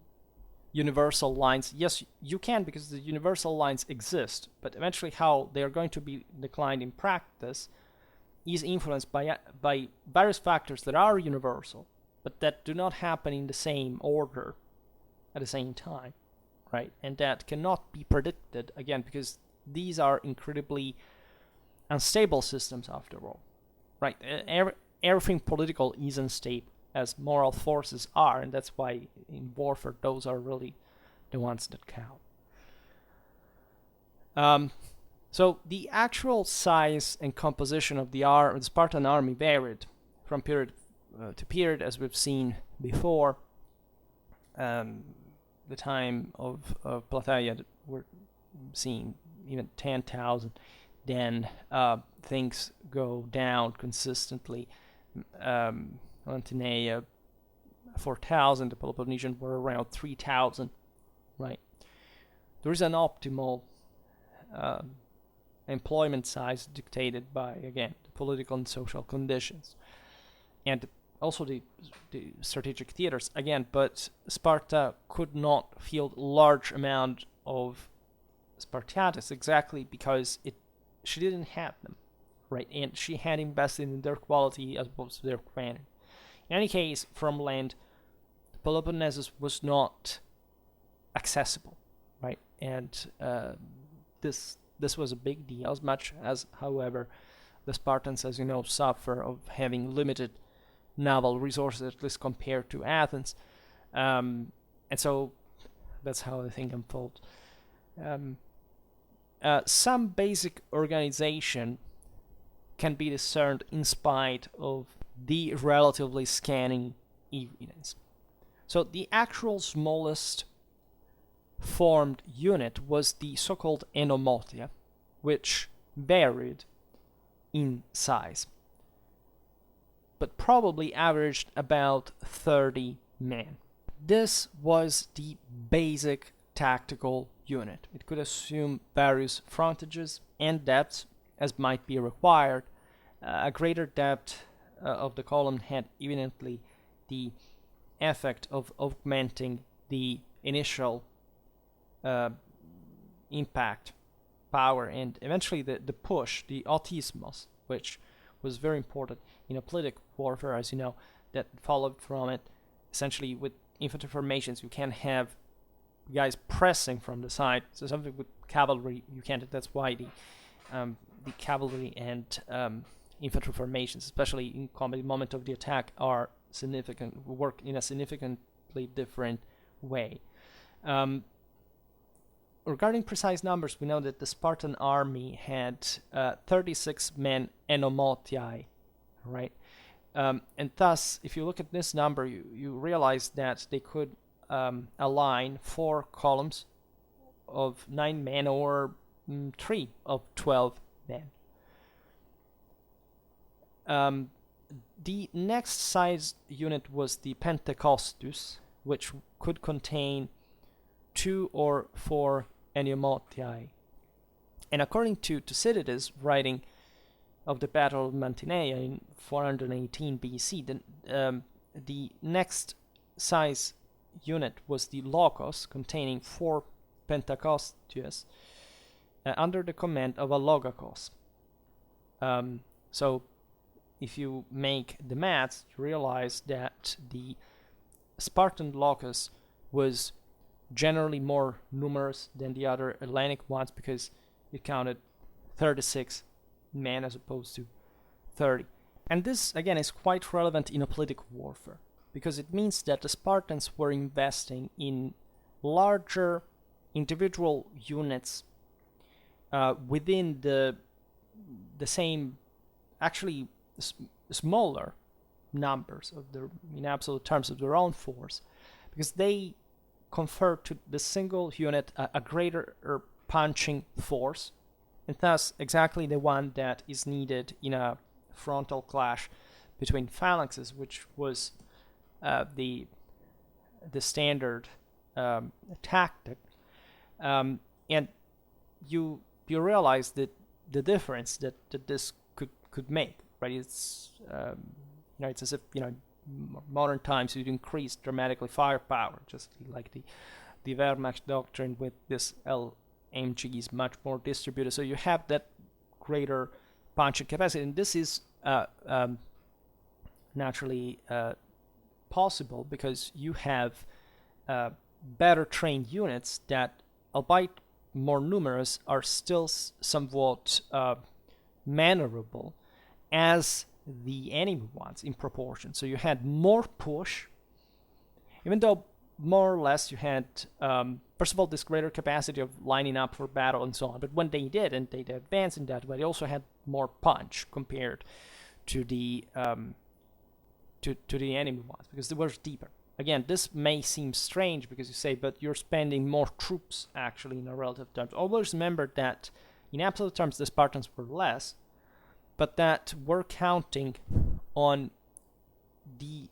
universal lines. Yes, you can, because the universal lines exist, but eventually how they are going to be declined in practice is influenced by various factors that are universal, but that do not happen in the same order at the same time, right? And that cannot be predicted, again, because these are incredibly unstable systems after all, right? Everything political is unstable, as moral forces are, and that's why in warfare those are really the ones that count. So the actual size and composition of the Spartan army varied from period to period, as we've seen before. The time of Plataea, we're seeing even 10,000. Then things go down consistently. Mantinea 4,000, the Peloponnesians were around 3,000, right? There is an optimal employment size dictated by, again, the political and social conditions, and also the strategic theaters, again, but Sparta could not field large amount of Spartacus exactly because she didn't have them, right? And she had invested in their quality as opposed to their quantity. In any case, from land, Peloponnesus was not accessible, right? And this was a big deal, as much as, however, the Spartans, as you know, suffer of having limited naval resources, at least compared to Athens. And so that's how the thing unfolds. Some basic organization can be discerned in spite of the relatively scanty evidence. So the actual smallest formed unit was the so-called enomotia, which varied in size, but probably averaged about 30 men. This was the basic tactical unit. It could assume various frontages and depths as might be required. A greater depth of the column had evidently the effect of augmenting the initial impact power and eventually the push, the autismos, which was very important in athletic warfare, as you know, that followed from it. Essentially, with infantry formations, you can't have guys pressing from the side. So something with cavalry, you can't. That's why the cavalry and infantry formations, especially in combat, the moment of the attack, are significant, work in a significantly different way. Regarding precise numbers, we know that the Spartan army had 36 men enomotiae, right? And thus, if you look at this number, you realize that they could align 4 columns of 9 men or 3 of 12 men. The next size unit was the Pentecostus, which could contain 2 or 4 enomotiae. And according to Thucydides, writing of the Battle of Mantinea in 418 BC, the next size unit was the Logos, containing 4 Pentecostus, under the command of a Logakos. So if you make the maths, you realize that the Spartan Logos was generally more numerous than the other Hellenic ones because it counted 36 men as opposed to 30. And this, again, is quite relevant in hoplitic warfare because it means that the Spartans were investing in larger individual units within the same, actually smaller numbers of their, in absolute terms, of their own force, because they confer to the single unit a greater punching force, and thus exactly the one that is needed in a frontal clash between phalanxes, which was the standard tactic, and you realize that the difference that this could make, right? It's it's as if modern times you'd increase dramatically firepower, just like the Wehrmacht doctrine with this LMG is much more distributed. So you have that greater punching capacity, and this is naturally possible because you have better trained units that, albeit more numerous, are still somewhat maneuverable as the enemy ones in proportion. So you had more push, even though more or less you had, first of all, this greater capacity of lining up for battle and so on. But when they did, and they advanced in that way, they also had more punch compared to the to the enemy ones because they were deeper. Again, this may seem strange because you say, but you're spending more troops actually in a relative terms. Always remember that in absolute terms the Spartans were less, but that we're counting on the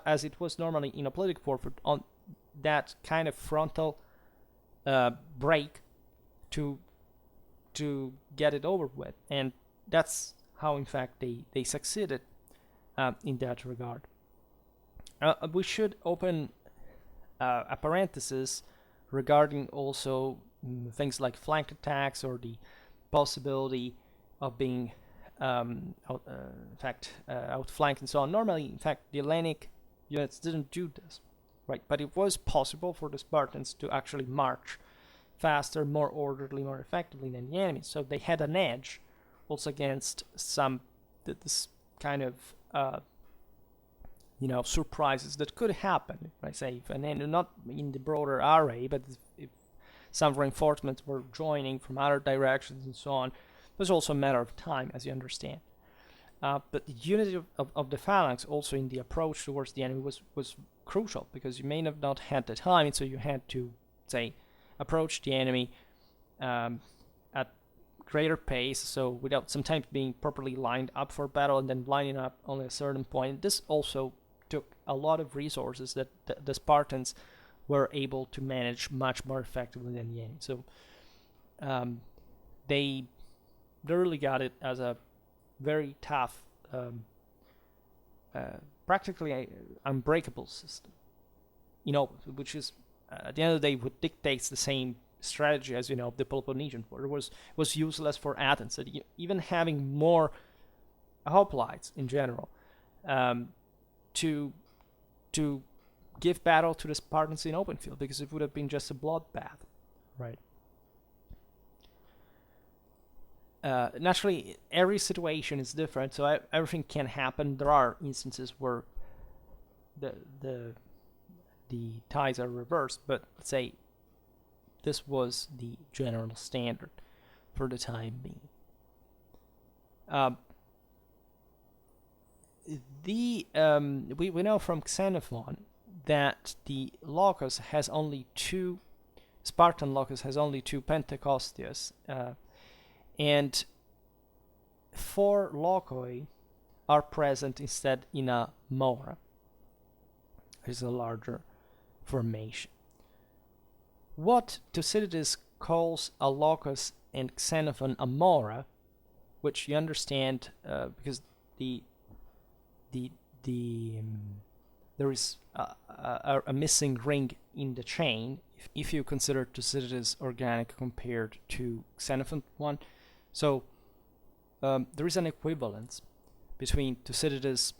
as it was normally in a political warfare, on that kind of frontal break to get it over with, and that's how in fact they succeeded in that regard. We should open a parenthesis regarding also things like flank attacks or the possibility of being outflanked and so on. Normally, in fact, the Hellenic units didn't do this, right? But it was possible for the Spartans to actually march faster, more orderly, more effectively than the enemy. So they had an edge also against this kind of surprises that could happen. I say, and not in the broader array, but if some reinforcements were joining from other directions and so on, it was also a matter of time, as you understand. But the unity of the phalanx also in the approach towards the enemy was crucial, because you may have not had the time, and so you had to, say, approach the enemy at greater pace, so without sometimes being properly lined up for battle and then lining up only a certain point. This also took a lot of resources that the Spartans were able to manage much more effectively than the enemy. So they really got it as a very tough, practically unbreakable system, which is at the end of the day what dictates the same strategy as the Peloponnesian War. It was useless for Athens, that even having more hoplites in general to give battle to the Spartans in open field, because it would have been just a bloodbath, right? Naturally, every situation is different, so everything can happen. There are instances where the ties are reversed, but let's say this was the general standard for the time being. We know from Xenophon that the locus has only two, Spartan locus has only two Pentecostias, and 4 loci are present instead in a mora, which is a larger formation. What Thucydides calls a locus and Xenophon a mora, which you understand because there is a missing ring in the chain if you consider Thucydides organic compared to Xenophon one. So there is an equivalence between Thucydides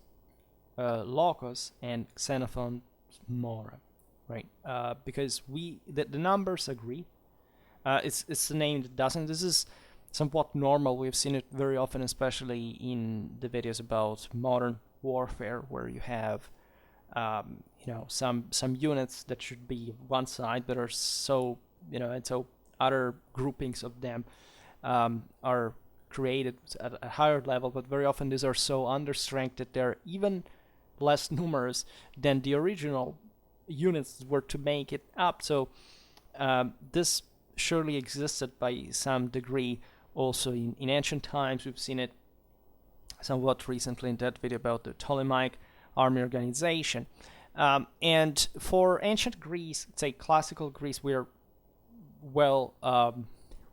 locus and Xenophon's mora, right? Because the numbers agree. It's the name that doesn't. This is somewhat normal. We've seen it very often, especially in the videos about modern warfare, where you have some units that should be one side, but are so and so other groupings of them are created at a higher level, but very often these are so understrength that they're even less numerous than the original units were to make it up. So this surely existed by some degree also in ancient times. We've seen it somewhat recently in that video about the Ptolemaic army organization. And for ancient Greece, say classical Greece, we're well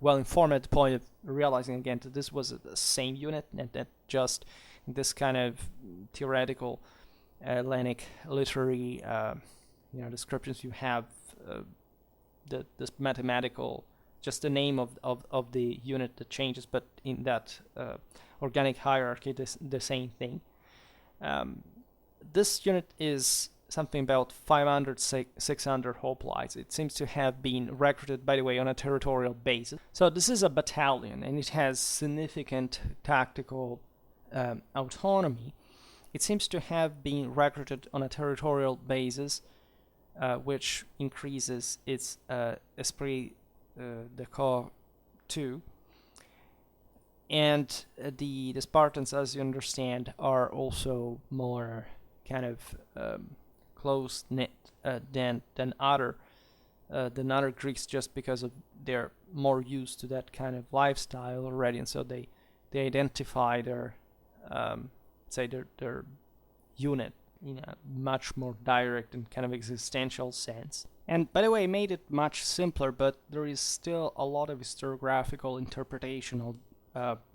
informed at the point of realizing again that this was the same unit, and that just in this kind of theoretical Hellenic literary descriptions you have this mathematical, just the name of the unit that changes, but in that organic hierarchy the same thing. This unit is something about 500, 600 hoplites. It seems to have been recruited, by the way, on a territorial basis. So this is a battalion, and it has significant tactical autonomy. It seems to have been recruited on a territorial basis, which increases its esprit de corps too. And the Spartans, as you understand, are also more kind of close knit than other Greeks, just because of they're more used to that kind of lifestyle already, and so they identify their their unit in a much more direct and kind of existential sense. And by the way, it made it much simpler, but there is still a lot of historiographical interpretational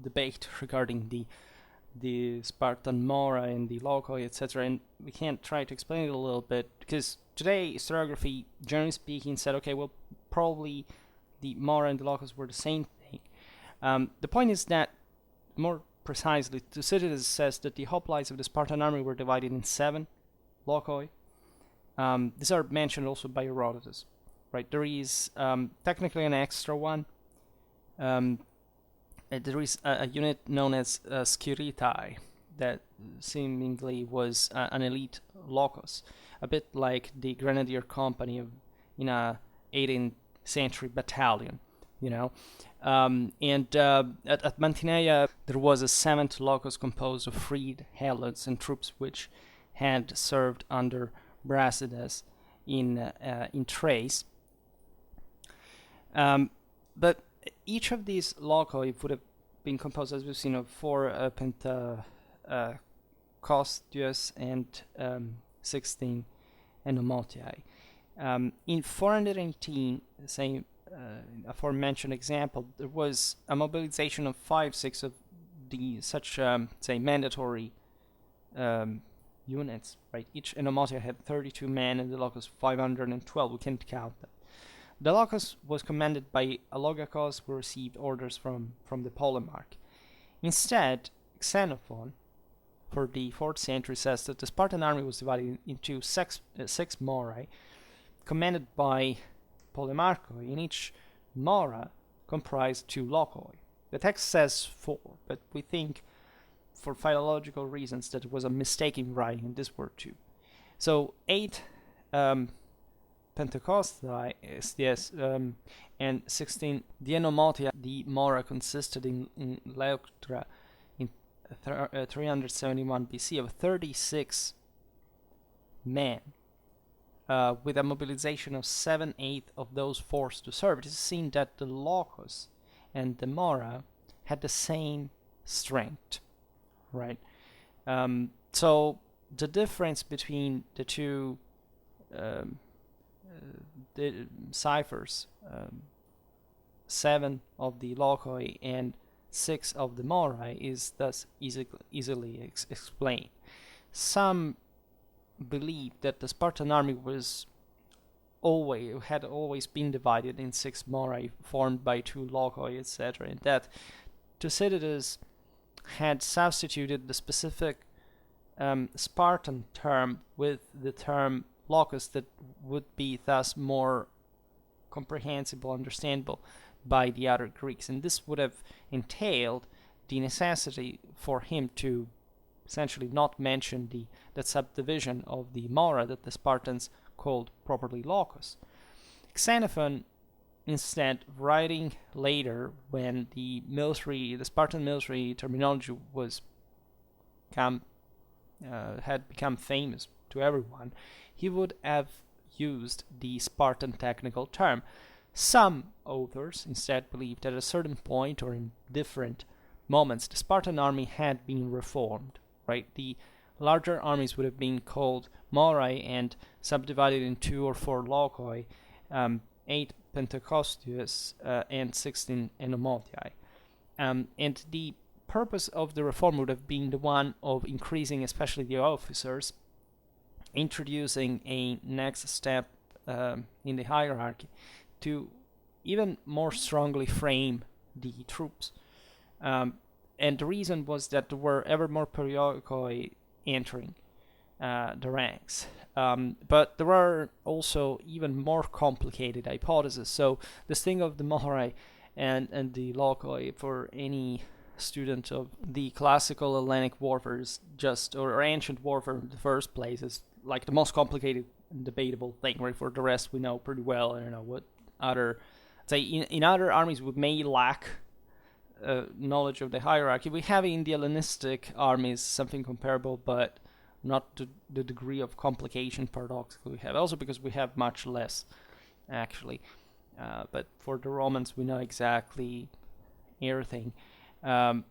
debate regarding the Spartan mora and the locoi, etc. And we can try to explain it a little bit, because today historiography, generally speaking, said, okay, well, probably the mora and the locus were the same thing. The point is that, more precisely, Thucydides says that the hoplites of the Spartan army were divided in 7 locoi. These are mentioned also by Herodotus, right? There is technically an extra one. There is a unit known as Skiritai that seemingly was an elite locus, a bit like the Grenadier Company in a 18th century battalion, you know. And at Mantinea there was a 7th locus composed of freed helots and troops which had served under Brasidas in Thrace. But each of these locoi would have been composed, as we've seen, of 4 Pentecostius and 16 Enomotiae. In 418, the same aforementioned example, there was a mobilization of 5-6 of the such say mandatory units, right? Each Enomotia had 32 men and the locus 512. We can't count them. The locus was commanded by a logakos who received orders from the polemarch. Instead, Xenophon, for the 4th century, says that the Spartan army was divided into 6 morae, commanded by polemarchoi, and each mora comprised 2 locoi. The text says 4, but we think, for philological reasons, that it was a mistake in writing, and this were 2. So 8 Pentecosti, yes, and 16 Dienomotia. The mora consisted in Leuctra in 371 BC of 36 men, with a mobilization of 7/8 of those forced to serve. It is seen that the locus and the mora had the same strength, right? So the difference between the two the ciphers, 7 of the locoi and 6 of the morae, is thus easily explained. Some believe that the Spartan army had always been divided in 6 morae formed by 2 locoi, etc., and that Thucydides had substituted the specific Spartan term with the term locus that would be thus more comprehensible, understandable by the other Greeks. And this would have entailed the necessity for him to essentially not mention that subdivision of the mora that the Spartans called properly locus. Xenophon, instead, writing later when the Spartan military terminology had become famous to everyone, he would have used the Spartan technical term. Some authors instead believed that at a certain point or in different moments the Spartan army had been reformed, right? The larger armies would have been called morae and subdivided in 2 or 4 locoi, 8 Pentecostius and 16 Enomotiae. And the purpose of the reform would have been the one of increasing, especially the officers, introducing a next step in the hierarchy to even more strongly frame the troops. And the reason was that there were ever more periodicoi entering the ranks. But there are also even more complicated hypotheses. So this thing of the morae and the locoi, for any student of the classical Hellenic warfare, or ancient warfare in the first place, is like the most complicated and debatable thing, right? For the rest, we know pretty well. I don't know what other, say, in other armies we may lack knowledge of the hierarchy. We have in the Hellenistic armies something comparable, but not to the degree of complication paradoxically we have. Also because we have much less, actually. But for the Romans, we know exactly everything. And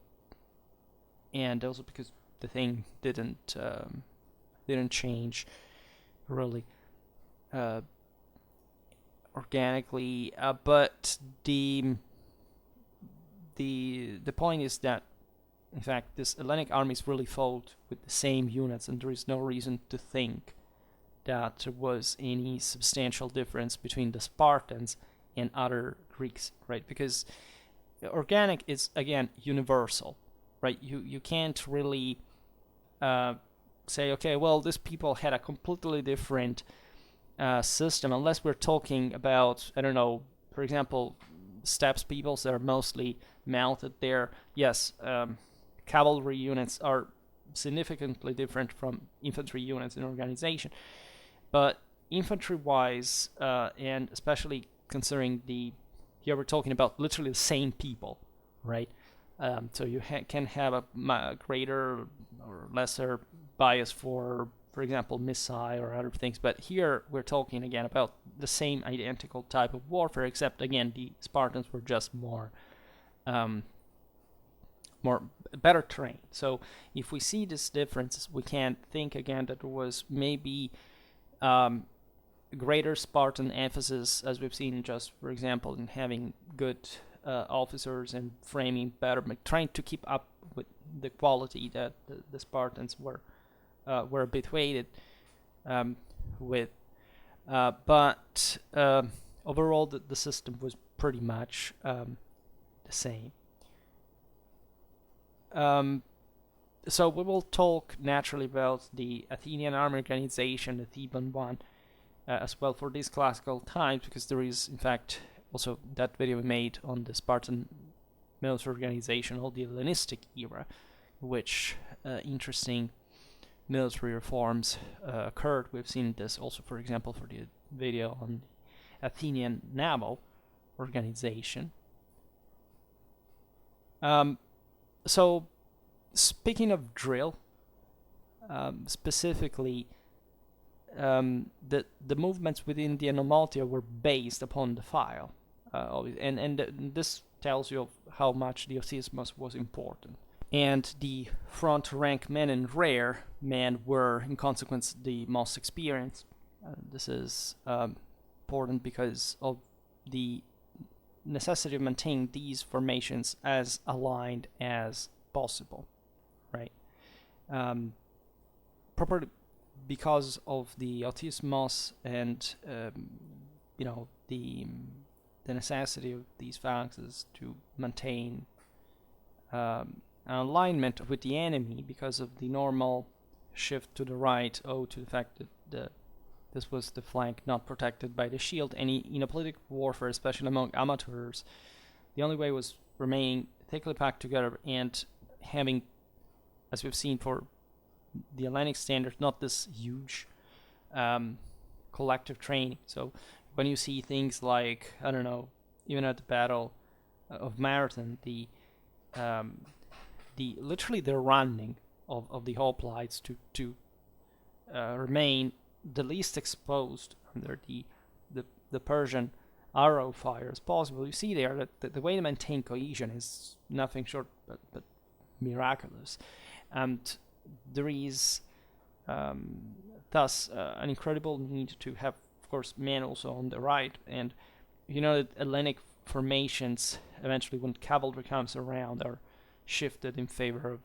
also because the thing didn't didn't change really organically, but the point is that, in fact, this Hellenic armies really fought with the same units, and there is no reason to think that there was any substantial difference between the Spartans and other Greeks, right? Because organic is, again, universal, right? You can't really say, okay, well, these people had a completely different system, unless we're talking about, I don't know, for example, steppes peoples that are mostly mounted there. Yes, cavalry units are significantly different from infantry units in organization, but infantry-wise, and especially considering here we're talking about literally the same people, right? So you can have a greater or lesser bias for example, missile or other things, but here we're talking again about the same identical type of warfare, except again the Spartans were just more better trained. So if we see these differences, we can think again that there was maybe greater Spartan emphasis, as we've seen just, for example, in having good officers and framing better, trying to keep up with the quality that the Spartans were a bit weighted with. But overall, the system was pretty much the same. So we will talk naturally about the Athenian army organization, the Theban one, as well for these classical times, because there is, in fact, also that video we made on the Spartan military organization, or the Hellenistic era, which interesting military reforms occurred. We've seen this also, for example, for the video on the Athenian naval organization. So, speaking of drill, specifically, the movements within the Anomaltia were based upon the file, and this tells you how much the Othismos was important. And the front rank men and rear men were, in consequence, the most experienced. This is important because of the necessity of maintaining these formations as aligned as possible, right? Properly because of the Othismos and the necessity of these phalanxes to maintain an alignment with the enemy, because of the normal shift to the right owed to the fact that this was the flank not protected by the shield. And in a political warfare, especially among amateurs, the only way was remaining thickly packed together and having, as we've seen for the Hellenic standard, not this huge collective training. So when you see things like, I don't know, even at the Battle of Marathon, the literally the running of the hoplites to remain the least exposed under the Persian arrow fire as possible. You see there that the way to maintain cohesion is nothing short but miraculous, and there is thus an incredible need to have, of course, men also on the right. And you know that Hellenic formations eventually, when cavalry comes around, are shifted in favor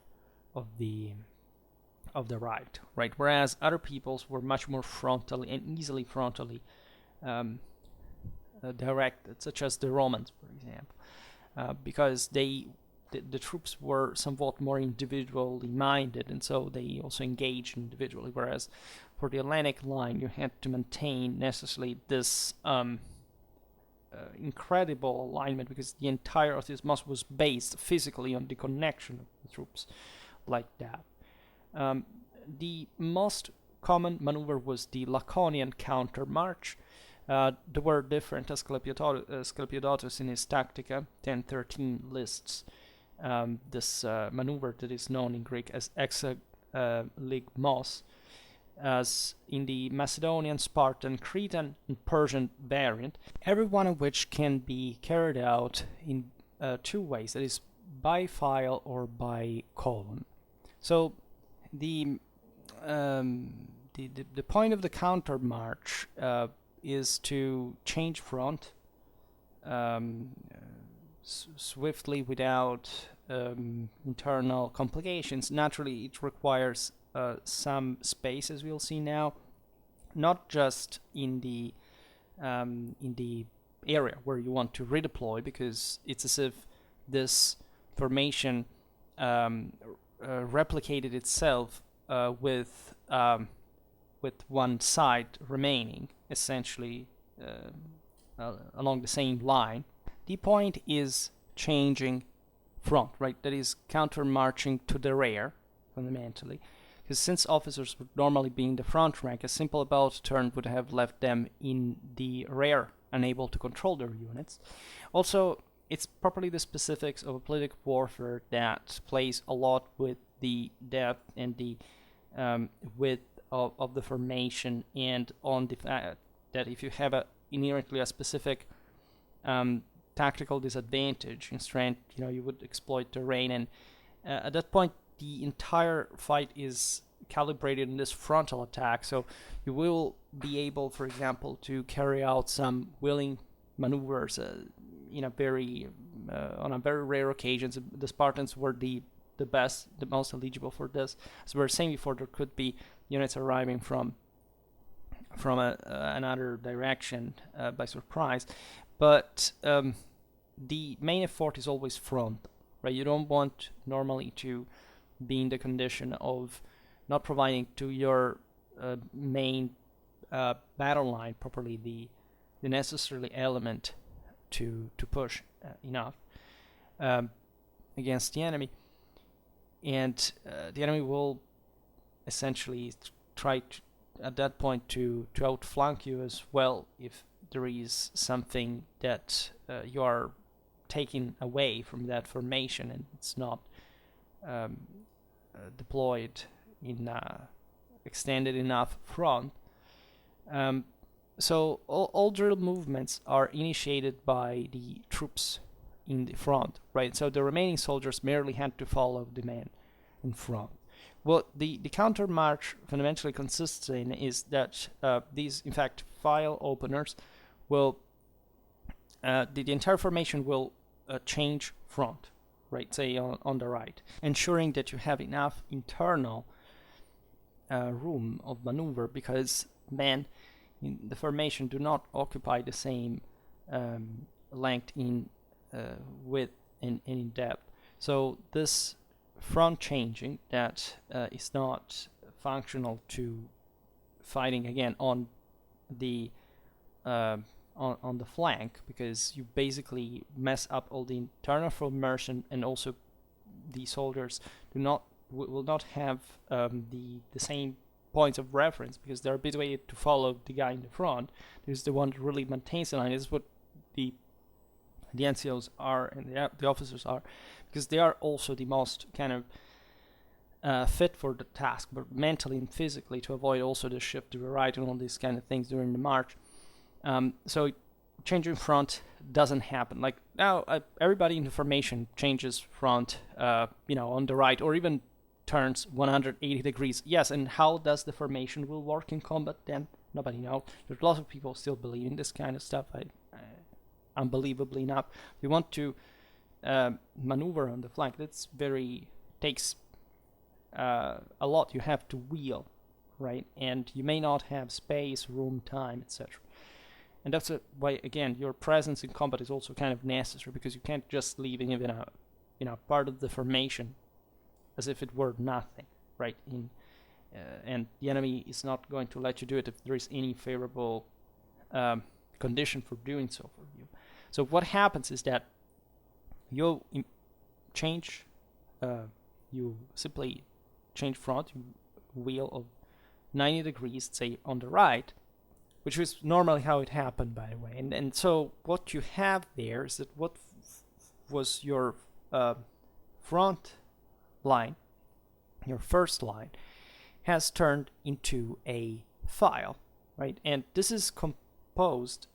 of the right, whereas other peoples were much more frontally and easily frontally directed, such as the Romans, for example, because the troops were somewhat more individually minded, and so they also engaged individually, whereas for the Hellenic line you had to maintain necessarily this incredible alignment, because the entire Othismos was based physically on the connection of the troops like that. The most common maneuver was the Laconian counter-march. There were different, as Sclepiodotus in his Tactica 1013 lists this maneuver that is known in Greek as exaligmos, as in the Macedonian, Spartan, Cretan, and Persian variant, every one of which can be carried out in two ways, that is by file or by column. So the the point of the counter march is to change front swiftly without internal complications. Naturally, it requires some space, as we'll see now, not just in the area where you want to redeploy, because it's as if this formation replicated itself with one side remaining essentially along the same line. The point is changing front, right? That is counter marching to the rear fundamentally, because since officers would normally be in the front rank, a simple about turn would have left them in the rear, unable to control their units. Also, it's properly the specifics of a political warfare that plays a lot with the depth and the width of the formation, and on the fact that if you have inherently a specific tactical disadvantage in strength, you would exploit terrain, and at that point the entire fight is calibrated in this frontal attack. So you will be able, for example, to carry out some willing maneuvers on a very rare occasions. The Spartans were the best, the most eligible for this. As we were saying before, there could be units arriving from another direction by surprise, but the main effort is always front, right? You don't want normally to be in the condition of not providing to your main battle line properly the necessary element to push enough against the enemy, and the enemy will essentially try to, at that point, to outflank you as well if there is something that you are taking away from that formation and it's not deployed in extended enough front. So all drill movements are initiated by the troops in the front, right? So the remaining soldiers merely had to follow the man in front. What the counter march fundamentally consists in is that these, in fact, file openers will the entire formation will change front, right? Say on the right, ensuring that you have enough internal room of maneuver, because men in the formation do not occupy the same length in width and in depth. So this front changing that is not functional to fighting again on the flank, because you basically mess up all the internal formation, and also the soldiers will not have the same points of reference, because they're habituated to follow the guy in the front. There's the one that really maintains the line. This is what the NCOs are, and the officers are, because they are also the most kind of fit for the task, but mentally and physically, to avoid also the shift to the right and all these kind of things during the march. So changing front doesn't happen. Like now, everybody in the formation changes front, on the right, or even turns 180 degrees. Yes, and how does the formation will work in combat then? Nobody knows. There's lots of people still believe in this kind of stuff. Unbelievably enough, we want to maneuver on the flank. That's takes a lot. You have to wheel, right? And you may not have space, room, time, etc. And that's why, again, your presence in combat is also kind of necessary, because you can't just leave even a part of the formation as if it were nothing, right? And the enemy is not going to let you do it if there is any favorable condition for doing so for you. So what happens is that you simply change front, you wheel of 90 degrees, say on the right, which is normally how it happened, by the way. And so what you have there is that what was your front line, your first line, has turned into a file, right? And this is composed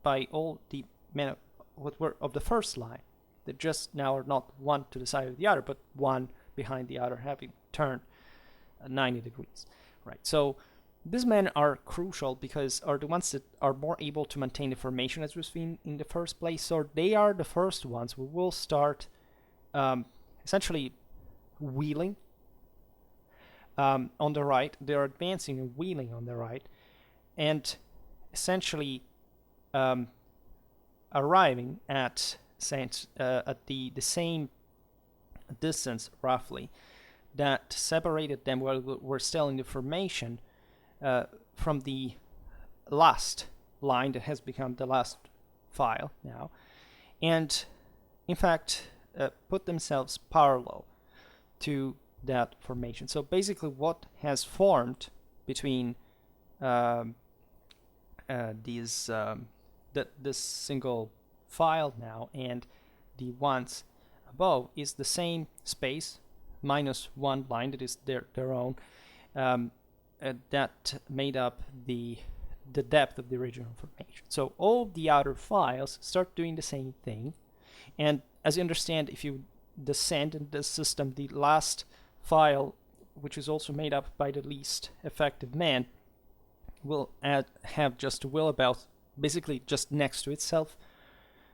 by all the men of the first line that just now are not one to the side of the other, but one behind the other, having turned 90 degrees, right? So these men are crucial because are the ones that are more able to maintain the formation as we've seen in the first place. So they are the first ones who will start essentially wheeling on the right. They're advancing and wheeling on the right, and essentially arriving at the same distance roughly that separated them while we're still in the formation from the last line that has become the last file now, and in fact put themselves parallel to that formation. So basically what has formed between this single file now and the ones above is the same space minus one line that is their own that made up the depth of the original formation. So all the outer files start doing the same thing, and as you understand, if you descend in this system, the last file, which is also made up by the least effective man, will have just a wheelabelt basically just next to itself,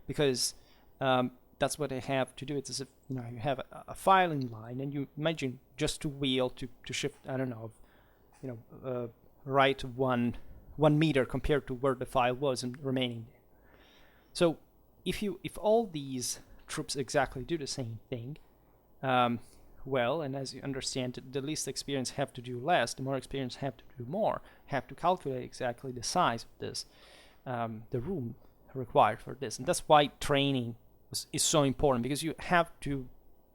because that's what they have to do. It's as if you have a filing line, and you imagine just to wheel to shift, I don't know, right 1 meter compared to where the file was and remaining there. So if all these troops exactly do the same thing, well, and as you understand, the least experienced have to do less, the more experienced have to do more, have to calculate exactly the size of this, the room required for this. And that's why training is so important, because you have to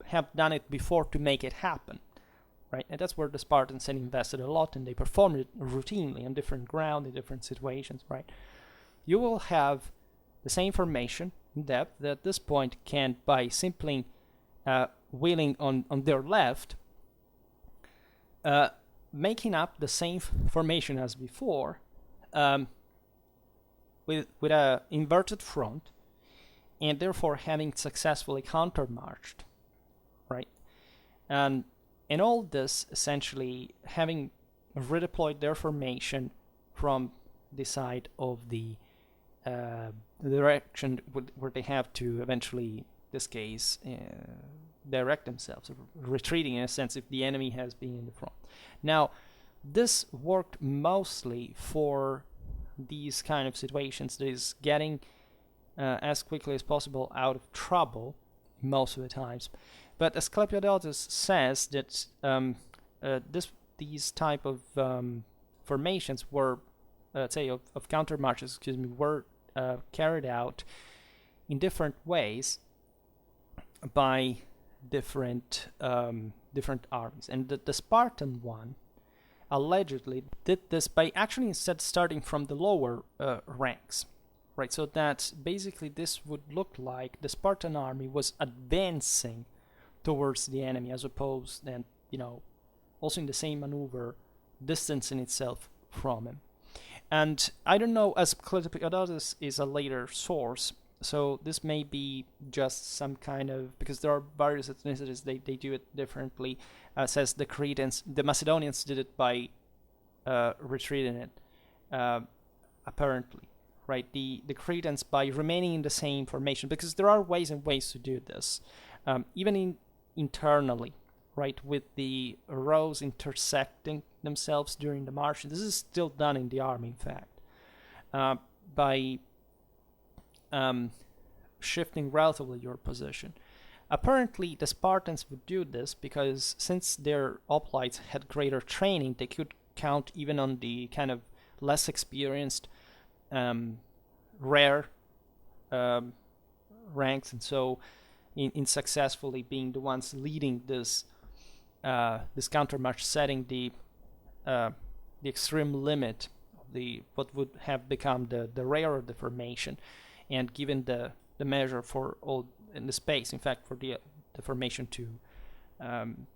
have done it before to make it happen, right? And that's where the Spartans had invested a lot, and they performed it routinely on different ground, in different situations, right? You will have the same formation in depth that at this point can, by simply wheeling on their left, making up the same formation as before, with a inverted front, and therefore having successfully countermarched, right? And all this essentially having redeployed their formation from the side of the direction where they have to eventually, in this case, direct themselves, retreating in a sense if the enemy has been in the front. Now, this worked mostly for these kind of situations, that is getting as quickly as possible out of trouble most of the times. But as Asclepiodotus says that these type of formations were, say, of countermarches, were carried out in different ways by different armies, and the Spartan one allegedly did this by actually instead starting from the lower ranks, right? So that basically this would look like the Spartan army was advancing towards the enemy, as opposed then, also in the same maneuver, distancing itself from him. And I don't know, as Asclepiodotus is a later source, so this may be just some kind of, because there are various ethnicities, they do it differently. Says the Cretans, the Macedonians did it by retreating it, apparently, right? The Cretans by remaining in the same formation, because there are ways and ways to do this, even internally, right? With the rows intersecting themselves during the march. This is still done in the army, in fact, by shifting relatively your position. Apparently, the Spartans would do this because since their hoplites had greater training, they could count even on the kind of less experienced, rare ranks, and so in successfully being the ones leading this countermarch, setting the extreme limit of what would have become the rear of the formation, and given the measure for all in the space, in fact, for the formation to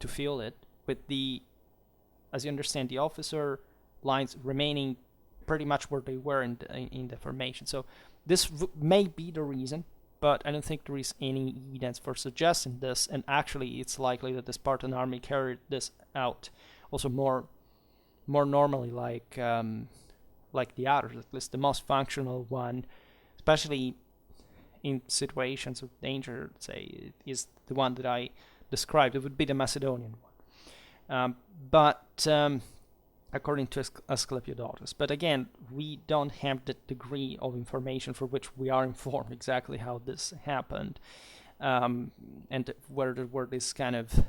fill it, with as you understand, the officer lines remaining pretty much where they were in the formation. So this may be the reason, but I don't think there is any evidence for suggesting this, and actually it's likely that the Spartan army carried this out also more normally like the others, at least the most functional one, especially in situations of danger, say, is the one that I described. It would be the Macedonian one. But according to Asclepiodotus. But again, we don't have the degree of information for which we are informed exactly how this happened, and where there were this kind of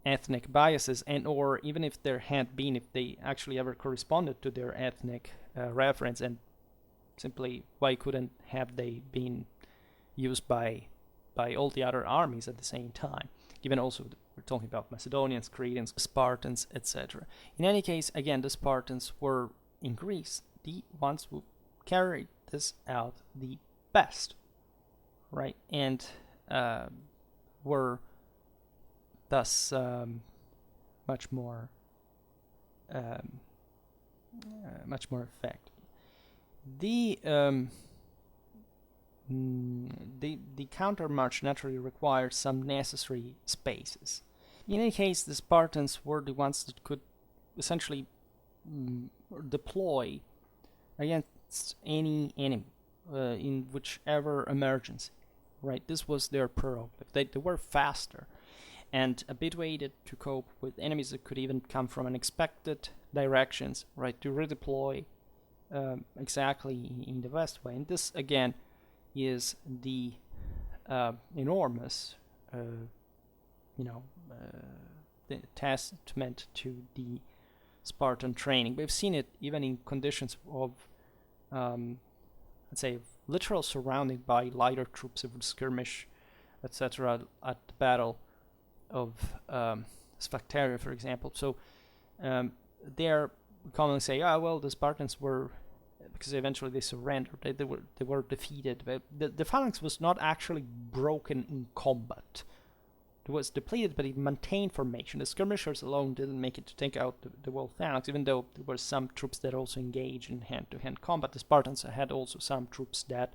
ethnic biases, and or even if there had been, if they actually ever corresponded to their ethnic reference, and simply why couldn't have they been used by all the other armies at the same time, given also we're talking about Macedonians, Cretans, Spartans, etc. In any case, again, the Spartans were in Greece the ones who carried this out the best, right, and were thus much more effective. The countermarch naturally required some necessary spaces. In any case, the Spartans were the ones that could essentially deploy against any enemy in whichever emergency. Right, this was their prerogative. They were faster and habituated to cope with enemies that could even come from unexpected directions. Right, to redeploy exactly in the best way. And this again is the enormous, the testament to the Spartan training. We've seen it even in conditions of, let's say, literal surrounding by lighter troops that would skirmish, etc., at the Battle of Sphacteria, for example. So they're commonly say, well, the Spartans were, because eventually they surrendered, they were defeated. But the phalanx was not actually broken in combat. It was depleted, but it maintained formation. The skirmishers alone didn't make it to take out the whole phalanx, even though there were some troops that also engaged in hand-to-hand combat. The Spartans had also some troops that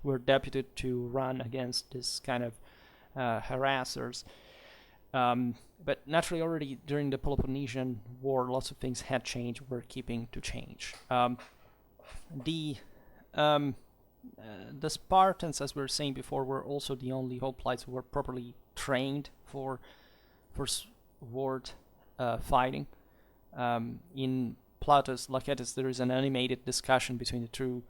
were deputed to run against this kind of harassers. But naturally, already during the Peloponnesian War, lots of things had changed, were keeping to change. The Spartans, as we were saying before, were also the only hoplites who were properly trained for sword fighting. In Plautus Lachetus, there is an animated discussion between the two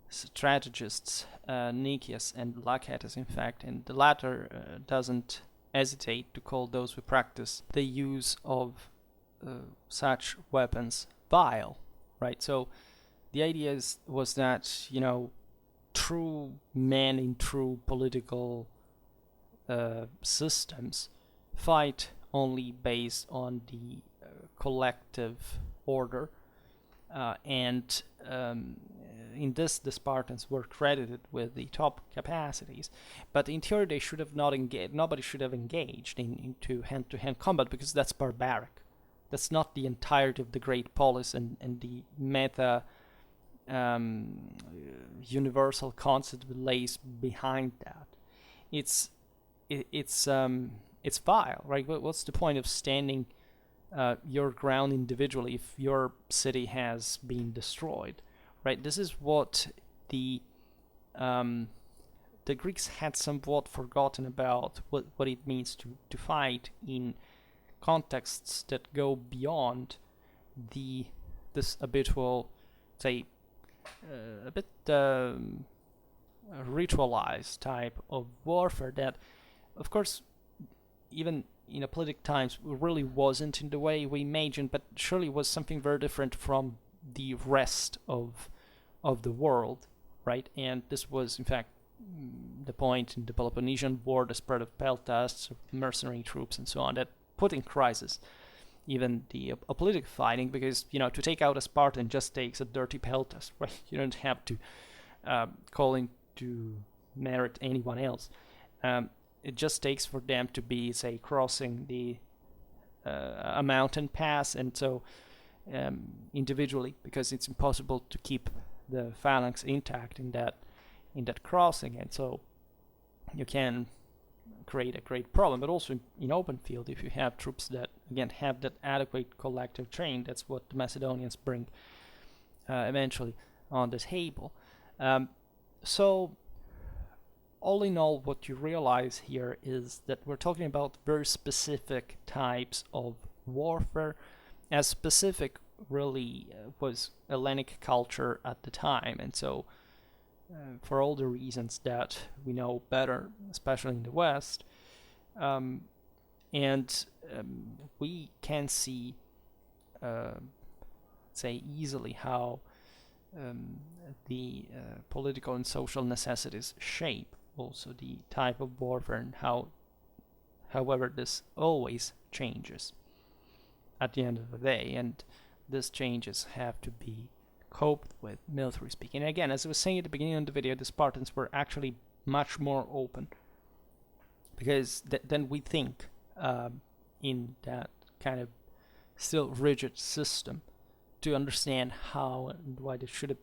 strategists, Nicias and Lachetus, in fact, and the latter doesn't hesitate to call those who practice the use of such weapons vile, right? So the idea was that, true men in true political systems fight only based on the collective order, and in this the Spartans were credited with the top capacities, but in theory they should have not engaged. Nobody should have engaged into hand-to-hand combat, because that's barbaric. That's not the entirety of the great polis and the meta universal concept that lays behind that. It's vile, right? What's the point of standing your ground individually if your city has been destroyed, right? This is what the Greeks had somewhat forgotten about, what it means to fight in contexts that go beyond this habitual, say, a bit ritualized type of warfare that, of course, even in Apolitic times, really wasn't in the way we imagined, but surely was something very different from the rest of the world, right? And this was, in fact, the point in the Peloponnesian War, the spread of peltasts, of mercenary troops, and so on, that put in crisis even the Apolitic fighting, because, to take out a Spartan just takes a dirty peltast, right? You don't have to call in to merit anyone else. It just takes for them to be, say, crossing a mountain pass, and so individually, because it's impossible to keep the phalanx intact in that crossing, and so you can create a great problem. But also in open field, if you have troops that again have that adequate collective train. That's what the Macedonians bring eventually on the table. So all in all, what you realize here is that we're talking about very specific types of warfare. As specific really was Hellenic culture at the time, and so for all the reasons that we know better, especially in the West, and we can see, say easily, how the political and social necessities shape also the type of warfare, and how, however, this always changes at the end of the day, and these changes have to be coped with, military speaking. And again, as I was saying at the beginning of the video, the Spartans were actually much more open, because then we think in that kind of still rigid system to understand how and why they should have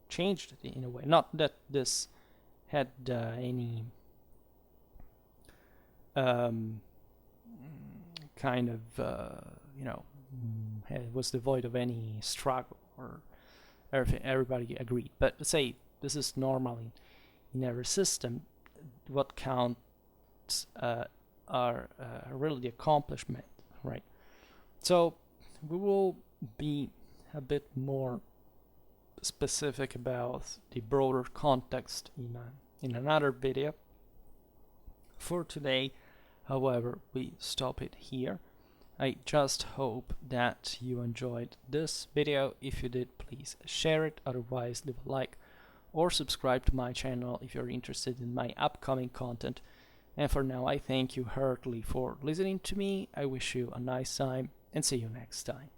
changed it in a way. Not that this had any kind of was devoid of any struggle, or everybody agreed. But let's say this is normally in every system. What counts are really the accomplishment, right? So we will be a bit more specific about the broader context in another video. For today, however, we stop it here. I just hope that you enjoyed this video. If you did, please share it. Otherwise, leave a like or subscribe to my channel if you're interested in my upcoming content. And for now, I thank you heartily for listening to me. I wish you a nice time and see you next time.